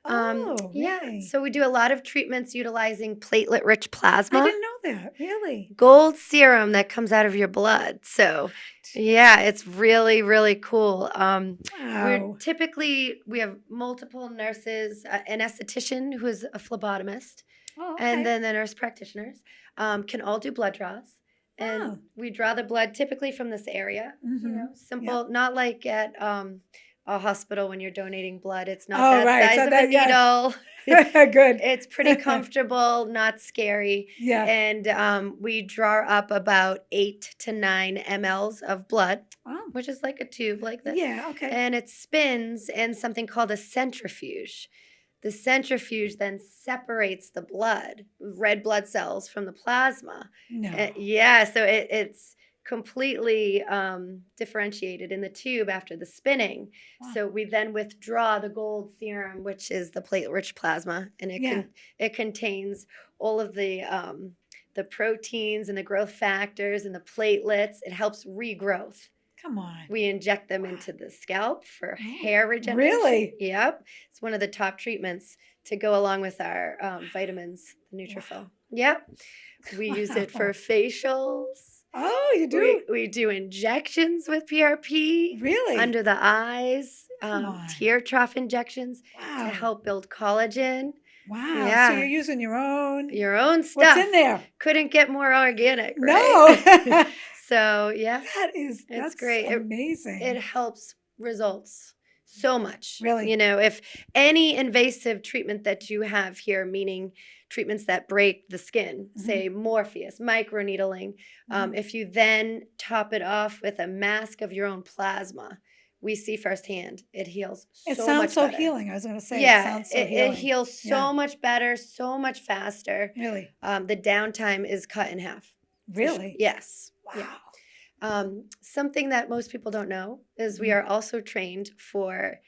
Oh, Yeah, really? so we do a lot of treatments utilizing platelet-rich plasma, I didn't know that. Really? gold serum that comes out of your blood. So, yeah, it's really, really cool. Wow. We have multiple nurses, an esthetician who is a phlebotomist, Oh, and okay. then the nurse practitioners can all do blood draws. And Oh. we draw the blood typically from this area. You know, Mhm. simple, not like at a hospital when you're donating blood. It's not Oh, that right. size So of a that, yeah. needle. Good. It's pretty comfortable, not scary. Yeah. And we draw up about 8 to 9 mLs of blood, Oh. which is like a tube like this. Yeah. Okay. And it spins in something called a centrifuge. The centrifuge then separates the blood, red blood cells, from the plasma. No. Yeah, so it's completely differentiated in the tube after the spinning. Wow. So we then withdraw the gold serum, which is the platelet-rich plasma, and it contains all of the proteins and the growth factors and the platelets. It helps regrowth. Come on. We inject them into the scalp for hair regeneration. Really? Yep. It's one of the top treatments to go along with our vitamins, the Nutrafil. Yep. We use it for Wow. facials. Oh, you do? We do injections with PRP Really? under the eyes, Come on. tear trough injections to Wow. help build collagen. Wow. Yeah. So you're using your own stuff. What's in there? Couldn't get more organic, No. right? So, yeah, That's great. amazing. It helps results so much. Really? If any invasive treatment that you have here, meaning treatments that break the skin, say Morpheus, microneedling, if you then top it off with a mask of your own plasma, we see firsthand it heals so much better. It sounds so healing. I was going to say, it sounds so healing. It heals so much better, so much faster. Really? The downtime is cut in half. Really? Yes. Wow. Yeah. Something that most people don't know is we are also trained for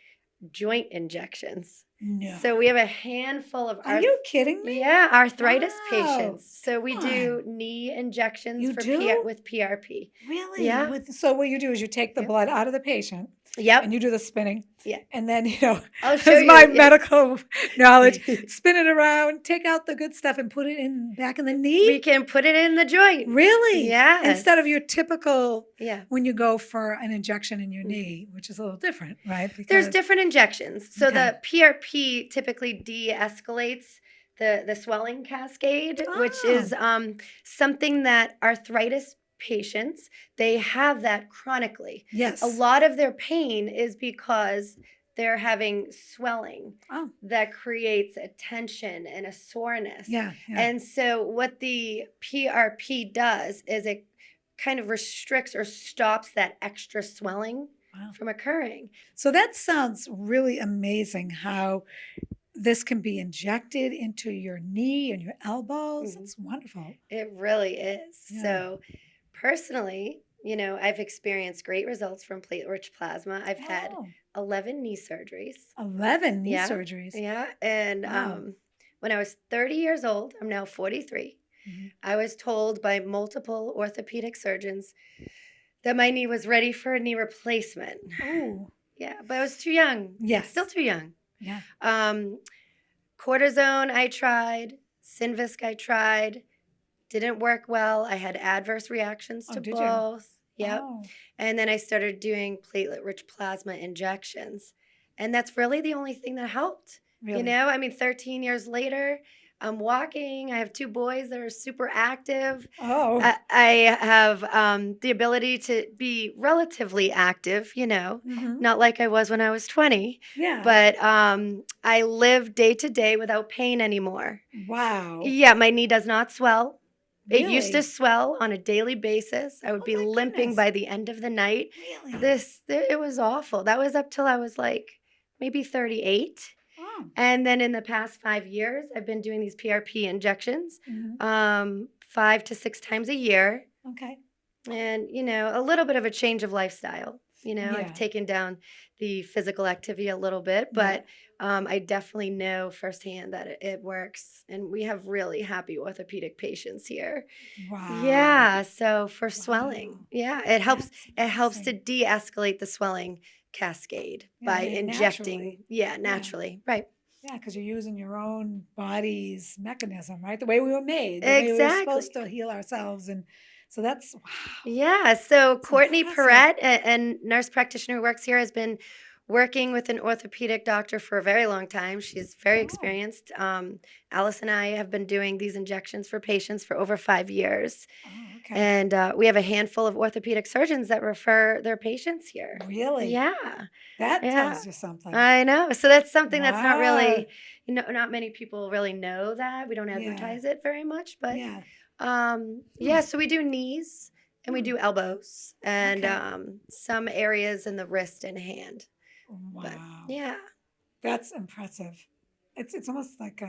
joint injections. No. So we have a handful of Are you kidding me? Yeah, arthritis Wow. patients. So we do knee injections You for do? with PRP. Really? Yeah. So what you do is you take the blood out of the patient Yep. and you do the spinning. Yeah. And then, I'll show as you. my medical knowledge, spin it around, take out the good stuff and put it back in the knee. We can put it in the joint. Really? Yes. Instead of your typical, Yeah. when you go for an injection in your knee, which is a little different, right? There's different injections. So the PRP typically de-escalates the swelling cascade, which is something that arthritis patients, they have that chronically. Yes. A lot of their pain is because they're having swelling that creates a tension and a soreness. Yeah. And so what the PRP does is it kind of restricts or stops that extra swelling from occurring. So that sounds really amazing how this can be injected into your knee and your elbows. It's wonderful. It really is. Yeah. So personally, I've experienced great results from platelet-rich plasma. I've had 11 knee surgeries. 11 knee surgeries? Yeah. And when I was 30 years old, I'm now 43, I was told by multiple orthopedic surgeons that my knee was ready for a knee replacement. Oh. Yeah, but I was too young. Yes. Still too young. Yeah. Cortisone I tried. Synvisc I tried. Didn't work well. I had adverse reactions to both. Yep. Oh. And then I started doing platelet-rich plasma injections. And that's really the only thing that helped. Really? 13 years later, I'm walking. I have 2 boys that are super active. Oh. I have the ability to be relatively active, not like I was when I was 20. Yeah. But I live day to day without pain anymore. Wow. Yeah, my knee does not swell. Really? It used to swell on a daily basis. I would be limping by the end of the night. Really? It was awful. That was up till I was like maybe 38. Oh. And then in the past 5 years, I've been doing these PRP injections 5 to 6 times a year. Okay. And, a little bit of a change of lifestyle. I've taken down the physical activity a little bit, but I definitely know firsthand that it works. And we have really happy orthopedic patients here. Wow. Yeah. So for swelling, it helps to de-escalate the swelling cascade by injecting. Naturally. Right. Yeah, because you're using your own body's mechanism, right? The way we were made. The Exactly. way we were supposed to heal ourselves. And so that's, wow. Yeah. So Courtney impressive. Perrette, a nurse practitioner who works here, has been working with an orthopedic doctor for a very long time. She's very experienced. Alice and I have been doing these injections for patients for over 5 years. Oh, okay. And we have a handful of orthopedic surgeons that refer their patients here. Really? Yeah. That tells you something. I know. So that's something that's not Wow. really, not many people really know that. We don't advertise it very much. But so we do knees and we do elbows and some areas in the wrist and hand. Wow. But, yeah. That's impressive. It's almost like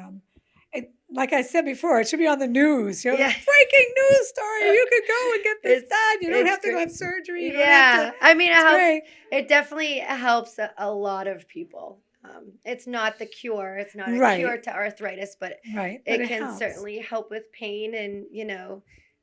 like I said before, it should be on the news. Breaking news story. You could go and get this done. You don't have to go have surgery. You don't have to, I mean, it definitely helps a lot of people. It's not the cure. It's not a cure to arthritis, but it can helps. certainly help with pain and,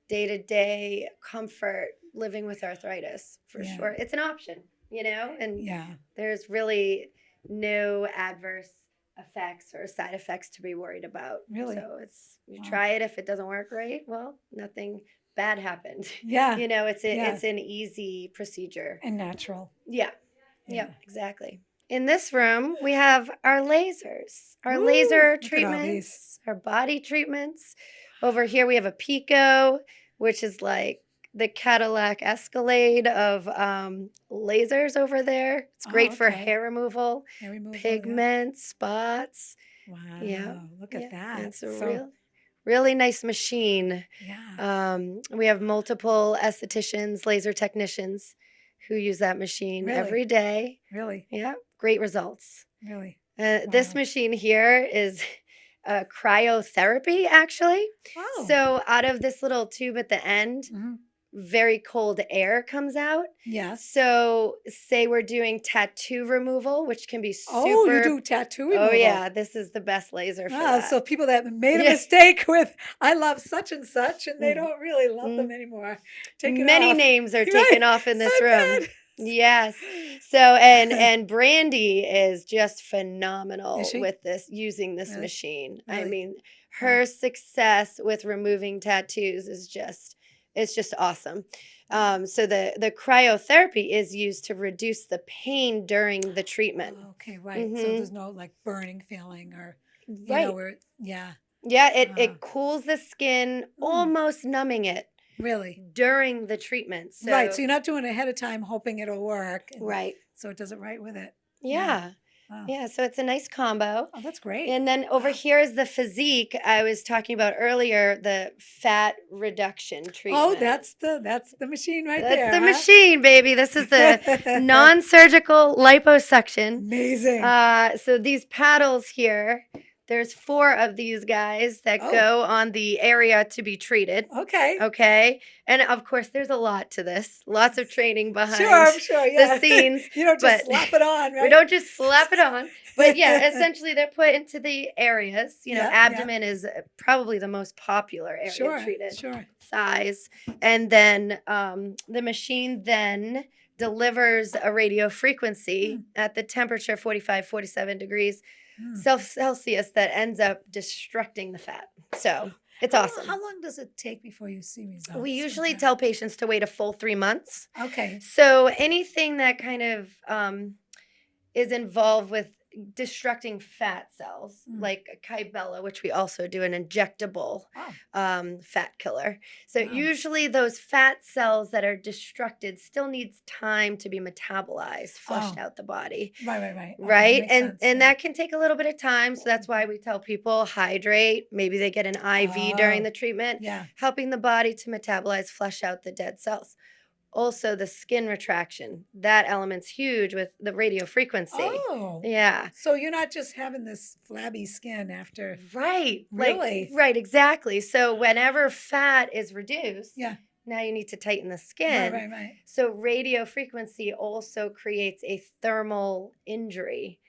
day-to-day comfort living with arthritis for sure. It's an option, and there's really no adverse effects or side effects to be worried about. Really? So you try it. If it doesn't work right, well, nothing bad happened. Yeah. You know, it's Yeah. it's an easy procedure. And natural. Yeah. Yeah. Yep, exactly. In this room, we have our lasers, our Ooh, laser look at all these. treatments, our body treatments. Over here, we have a Pico, which is like the Cadillac Escalade of lasers over there. It's Oh, great for okay. hair removal, Hair removal, yeah. pigments, spots. Wow. Yeah. Look Yeah. at that. It's a So, really nice machine. yeah. We have multiple estheticians, laser technicians who use that machine Really? every day. Really? Yeah, great results. Really? This Wow. machine here is cryotherapy, actually. Oh. So out of this little tube at the end, Mhm. very cold air comes out. Yes. So say we're doing tattoo removal, which can be super. Oh, you do tattoo removal. Oh yeah, this is the best laser for Ah, that. so people that made a Yeah. mistake with I love such and such, and they Mhm. don't really love them anymore. Take it Many off. names are Right. taken off in this I room. bet. Yes. So and Brandy is just phenomenal Is she? with this using this Really? machine. I Really? mean, her success with removing tattoos is just it's just awesome. So the cryotherapy is used to reduce the pain during the treatment. Oh, okay, right. So Mhm. there's no like burning feeling or Right. where yeah. Yeah, Ah. it cools the skin, almost numbing it Really? during the treatment. So Right. So you're not doing it ahead of time hoping it'll work. right. So it does it right with it. Yeah. Wow. Yeah, so it's a nice combo. Oh, that's great. And then over Wow. here is the physique I was talking about earlier, the fat reduction treatment. Oh, that's the machine right That's there. the huh? machine, baby. This is the non-surgical liposuction. Amazing. So these paddles here, there's 4 of these guys that Oh. go on the area to be treated. Okay. Okay. And of course, there's a lot to this, lots of training behind Sure, I'm sure. Yeah. the scenes. You don't just but slap it on, right? We don't just slap it on. But yeah, essentially they're put into the areas. You know, Yeah, yeah. abdomen is probably the most popular area Sure. treated. Sure. Thighs. And then the machine then delivers a radio frequency at the temperature 45, 47 degrees Celsius that ends up destructing the fat. So it's awesome. How long does it take before you see results? We with usually that? tell patients to wait a full 3 months. Okay. So anything that kind of is involved with destructing fat cells, like Kybella, which we also do an injectable fat killer. So usually those fat cells that are destructed still needs time to be metabolized, flushed out the body. Right. Okay, Right. makes And sense, and yeah. that can take a little bit of time. So that's why we tell people hydrate. Maybe they get an IV during Oh, the treatment, yeah. helping the body to metabolize, flush out the dead cells. Also, the skin retraction, that element's huge with the radio frequency. Oh. Yeah. So you're not just having this flabby skin after. Right. Really? Right, exactly. So whenever fat is reduced, Yeah. now you need to tighten the skin. Right. So radio frequency also creates a thermal injury,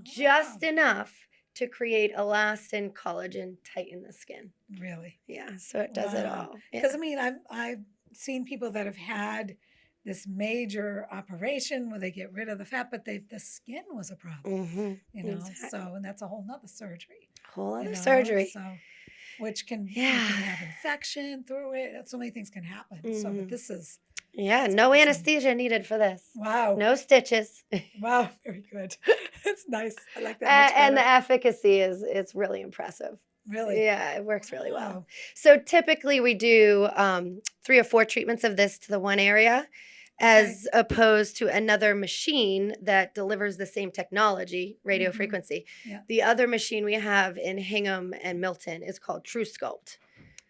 just enough to create elastin, collagen, tighten the skin. Really? Yeah, so it does it all. Yeah. Because I mean, I've seen people that have had this major operation where they get rid of the fat, but the skin was a problem. Mm-hmm. You know, Exactly. so and that's a whole nother surgery. Whole other you know, surgery. So which can you Yeah. can have infection through it. So many things can happen. So but this is Yeah, that's no awesome. anesthesia needed for this. Wow. No stitches. Wow, very good. It's nice. I like that much And the better. efficacy is really impressive. Really? Yeah, it works really well. Wow. So typically we do 3 or 4 treatments of this to the one area, as opposed to another machine that delivers the same technology, radio frequency. Yeah. The other machine we have in Hingham and Milton is called True Sculpt.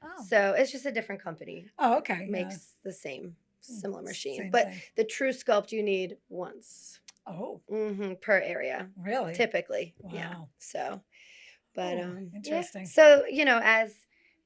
Oh. So it's just a different company. Oh, okay. Makes the same similar machine. Same But thing. the True Sculpt you need once Oh, per area, really? typically. Yeah. Wow. So, but Oh, yeah. interesting. So, you know, as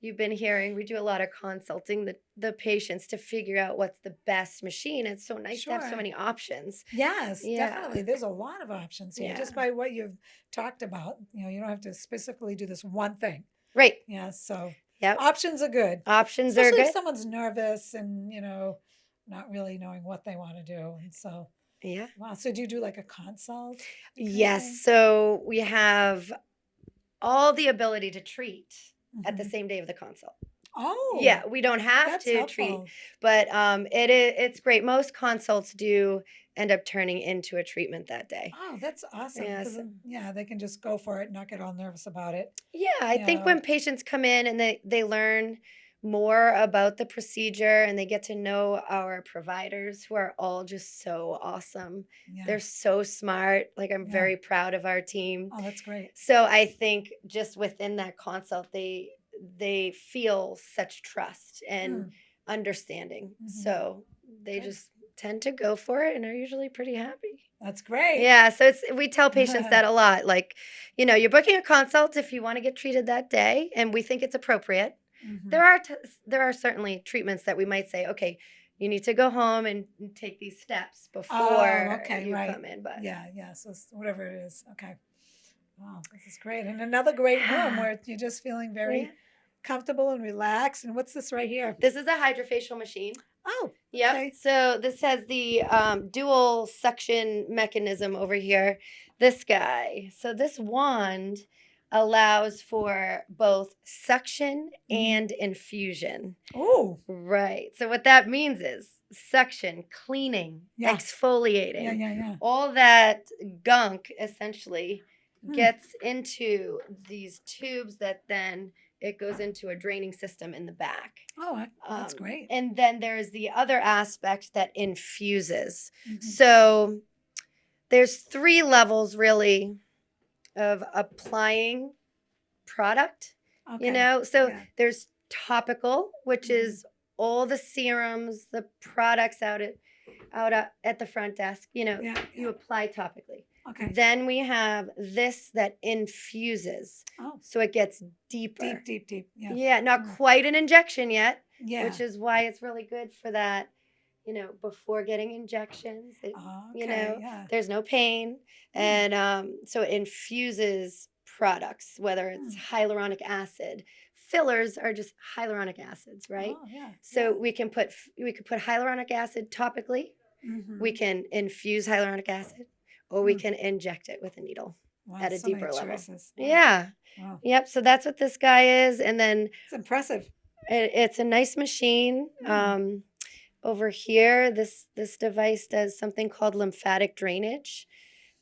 you've been hearing, we do a lot of consulting the patients to figure out what's the best machine. It's so nice to have so Sure. many options. Yes, Yeah. definitely. There's a lot of options here just Yeah. by what you've talked about. You know, you don't have to specifically do this one thing. Right. Yeah, so Yep. options are good. Options are Especially if good. someone's nervous and, you know, not really knowing what they want to do. And so, Yeah. wow. So do you do like a consult? kind of thing? Yes. So we have all the ability to treat at the Mhm. same day of the consult. Oh, Yeah, we don't have that's to treat, helpful. but it's great. Most consults do end up turning into a treatment that day. Oh, that's awesome. Because Yes. yeah, they can just go for it, not get all nervous about it. Yeah, I think Yeah, when patients come in and they learn more about the procedure and they get to know our providers who are all just so awesome. yeah. They're so smart. Like I'm Yeah. very proud of our team. Oh, that's great. So I think just within that consult they feel such trust and Mm, understanding. mhm. So they Good. just tend to go for it and are usually pretty happy. That's great. Yeah, so we tell patients that a lot. Like, you're booking a consult if you want to get treated that day, and we think it's appropriate. Mhm. There are certainly treatments that we might say, okay, you need to go home and take these steps Oh, before okay, you right. come in. But Yeah, yeah. So whatever it is. Okay. Wow, this is great. And another great room where you're just feeling very Yeah. comfortable and relaxed. And what's this right here? This is a hydrofacial machine. Oh, Yep. okay. So this has the dual suction mechanism over here. This guy. So this wand allows for both suction Mhm. and infusion. Oh, Right. So what that means is suction, cleaning, yeah. exfoliating. Yeah, yeah. All that gunk essentially Hmm. gets into these tubes that then it goes into a draining system in the back. Oh, that's great. And then there's the other aspect that infuses. Mhm. So there's 3 levels really of applying product, Okay. So Yeah. there's topical, which Mhm. is all the serums, the products at the front desk, Yeah. you Yeah. apply topically. Okay. Then we have this that infuses. Oh, So it gets deeper. deep. Yeah. Yeah, not Mm. quite an injection yet, Yeah. which is why it's really good for that, before getting injections. Okay. Yeah. There's no pain. Mm. And so it infuses products, whether it's hyaluronic acid. Fillers are just hyaluronic acids, right? Oh, yeah. So we could put hyaluronic acid topically. Mhm. We can infuse hyaluronic acid, or we Mm. can inject it with a needle Wow, at a so many deeper level. choices. Wow. Yeah. Wow. Yep. So that's what this guy is. And then It's impressive. it's a nice machine. Over here, this device does something called lymphatic drainage,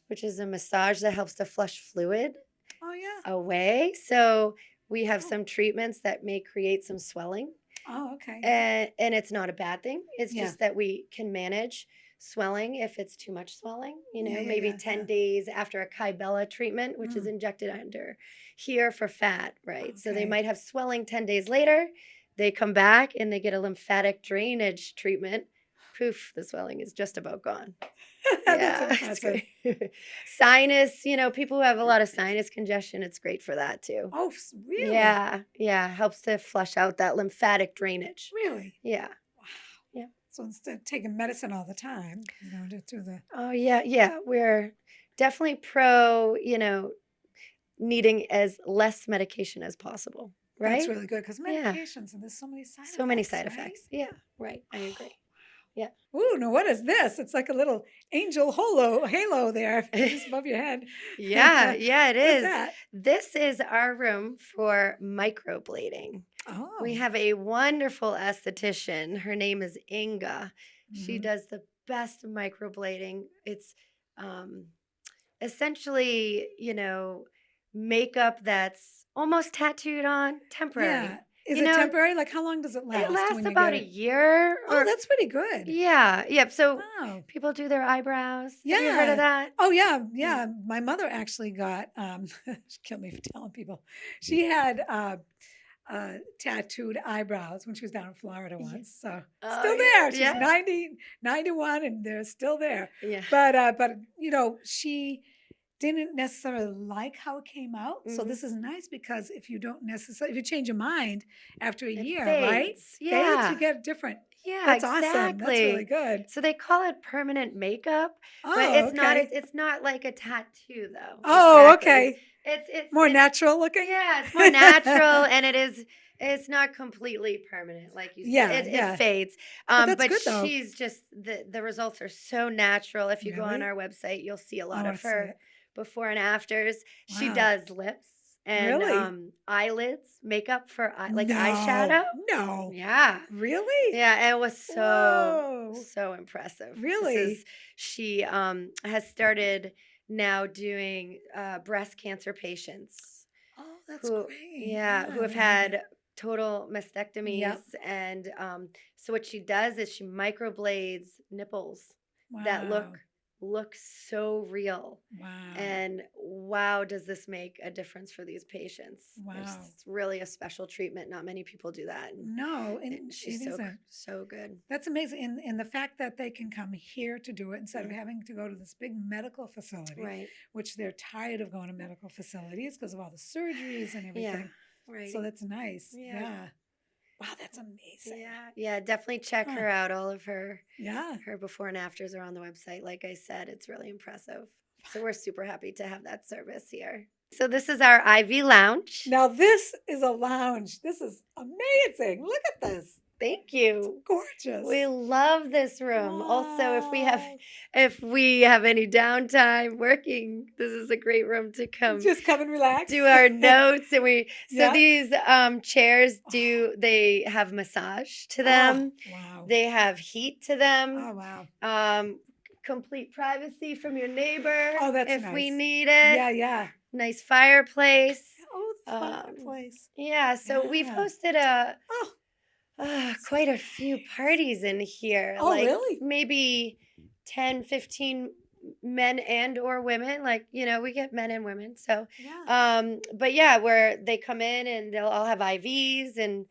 which is a massage that helps to flush fluid Oh, yeah. away. So we have Oh. some treatments that may create some swelling, Oh, okay. and it's not a bad thing. It's Yeah. just that we can manage swelling if it's too much swelling. Yeah, Maybe 10 yeah. days after a Kybella treatment, which is injected under here for fat, right? So they Okay. might have swelling 10 days later. They come back and they get a lymphatic drainage treatment. Poof, the swelling is just about gone. That's Yeah, it's impressive. great. Sinus, people who have a lot of sinus congestion, it's great for that too. Oh, really? Yeah, helps to flush out that lymphatic drainage. Really? Yeah. Wow. Yeah. So instead of taking medicine all the time, to do the. Oh, yeah. We're definitely pro, needing as less medication as possible, right? That's really good because Yeah. medications and there's so many side effects. So many side right? effects. Yeah, right. I agree. Yeah. Ooh, now what is this? It's like a little angel halo there just above your head. Yeah, it What is is. that? This is our room for microblading. Oh. We have a wonderful esthetician. Her name is Inga. She Mhm. does the best microblading. It's essentially, makeup that's almost tattooed on, temporary. Yeah. Is You it know, temporary? Like how long does it last? It lasts when you about get a it? year. Oh, that's pretty good. Yeah. Yep. So Wow. people do their eyebrows. Have you heard Yeah. of that? Oh, yeah. My mother actually got she killed me for telling people. She had tattooed eyebrows when she was down in Florida Yeah. once. So Oh, still yeah. there. She's Yeah. 91 and they're still there. Yeah. But she didn't necessarily like how it came out. So Mhm. this is nice because if you you change your mind after a It year, right? fades. Fades, Yeah. you get different. Yeah, That's awesome. That's really exactly. good. So they call it permanent makeup, but Oh, it's not. okay. It's not like a tattoo, though. Oh, Exactly. okay. It's More it's natural looking? yeah. It's more natural, and it's not completely permanent, like you said. Yeah, It yeah. fades. But that's But good though. she's just the results are so natural. If you go on Really? our website, you'll see a I lot want of to see her it. before and afters. She Wow. does lips. and Really? eyelids, makeup for like No. eyeshadow. No. Yeah. Really? Yeah, and it was Whoa. so impressive. Really? She has started now doing breast cancer patients Oh, that's who great. yeah, Yeah, who I have didn't know had that. total mastectomies, Yep. and so what she does is she microblades nipples that Wow. look so real. Wow. And wow, does this make a difference for these patients? Wow. It's really a special treatment. Not many people do that. And No, and she's it isn't. so good. That's amazing. And the fact that they can come here to do it instead of Yeah. having to go to this big medical facility, Right. which they're tired of going to medical facilities because of all the surgeries and Yeah. everything. Right. So that's nice. Yeah. Yeah. Wow, that's amazing. Yeah, definitely check Huh. her out. All of her Yeah. before and afters are on the website. Like I said, it's really impressive. So we're super happy to have that service here. So this is our IV lounge. Now this is a lounge. This is amazing. Look at this. Thank you. Gorgeous. We love this room. Also, Wow. if we have any downtime working, this is a great room to come Just come and relax. do our notes. And Yeah. these chairs they have massage to them. Oh, wow. They have heat to them. Oh, wow. Complete privacy from your neighbor. Oh, that's if nice. we need it. Yeah, yeah. Nice fireplace. Oh, the fireplace. Yeah, so we've Yeah. hosted Oh, quite a few parties in here. Oh, like really? maybe 10, 15 men and or women. Like, we get men and women. So yeah. but yeah, where they come in and they'll all have IVs and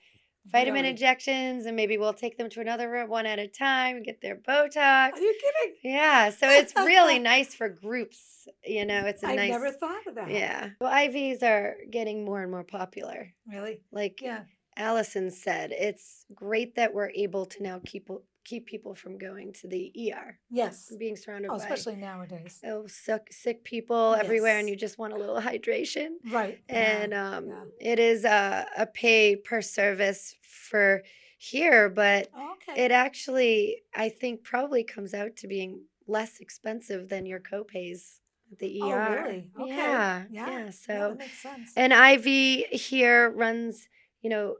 vitamin Really? injections, and maybe we'll take them to another room one at a time and get their Botox. Are you kidding? Yeah, so it's really nice for groups. It's a I nice. never thought of that. Yeah, well, IVs are getting more and more popular. Really? Like Yeah. Allison said, it's great that we're able to now keep people from going to the ER, Yes. being surrounded Oh, by especially nowadays. sick people everywhere, and Yes. you just want a little hydration. Right. And yeah. it is a pay per service for here, but Oh, okay. it actually, I think, probably comes out to being less expensive than your copays at the Oh, ER. really? Okay. Yeah. Yeah. So Yeah, that makes sense. an IV here runs,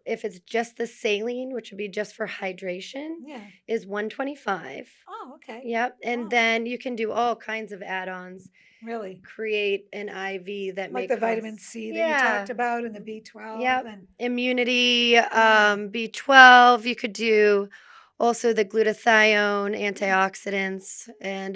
if it's just the saline, which would be just for hydration, Yeah. is $125. Oh, okay. Yep. And Wow. then you can do all kinds of add-ons. Really? Create an IV that Like may the cost, vitamin C that you talked about and the B12 Yep. and Immunity, Yeah. B12. You could do also the glutathione, antioxidants, and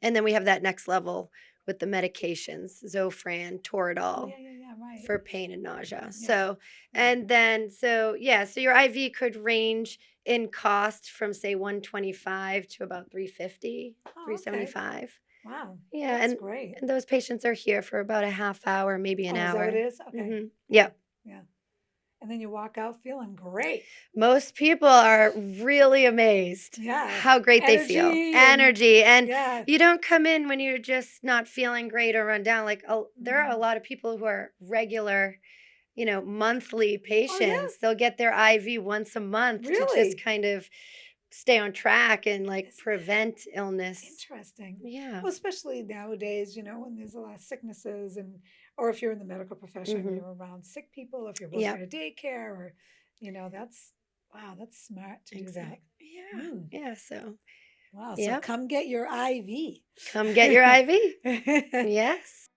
then we have that next level with the medications, Zofran, Oh, Toradol yeah, right. for pain and nausea. Yeah. So, and then so your IV could range in cost from say 125 to about 350, Oh, okay. 375. Wow. Yeah, That's great. and those patients are here for about a half hour, maybe an Oh, is hour. that what it is? Okay. Mhm. Yep. Yeah. And then you walk out feeling great. Most people are really amazed Yeah. how great they feel. Energy. And yeah. you don't come in when you're just not feeling great or run down. Like, there are a lot of people who are regular, monthly patients. They'll get their IV once a month to Really? just kind of stay on track and like Isn't prevent illness. Interesting. Yeah. Well, especially nowadays, when there's a lot of sicknesses or if you're in the medical profession, Mhm. you're around sick people, if you're working Yep. at a daycare or, that's smart to do that. Yeah. Mm. Yeah. So Wow. So Yep. come get your IV. come get your IV. Yes.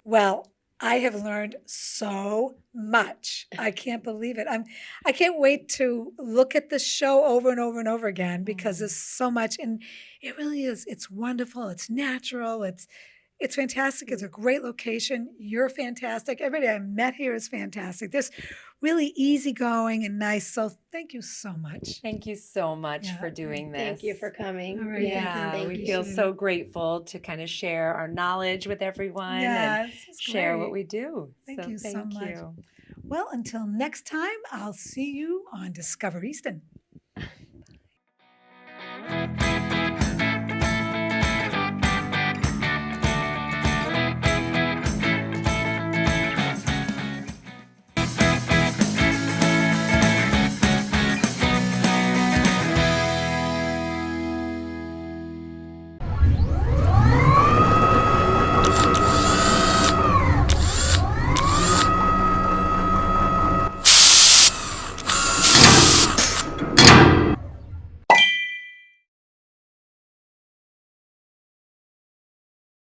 Well, I have learned so much. I can't believe it. I can't wait to look at the show over and over and over again because there's so much, and it really is. It's wonderful. It's natural. It's fantastic. It's a great location. You're fantastic. Everybody I met here is fantastic. This really easygoing and nice. So thank you so much. Thank you so much Yeah, for doing this. Thank you for coming. All right, Yeah, thank we you. feel so grateful to kind of share our knowledge with everyone and Yeah, this is share what great. we do. Thank So you so thank much. you. Well, until next time, I'll see you on Discover Easton.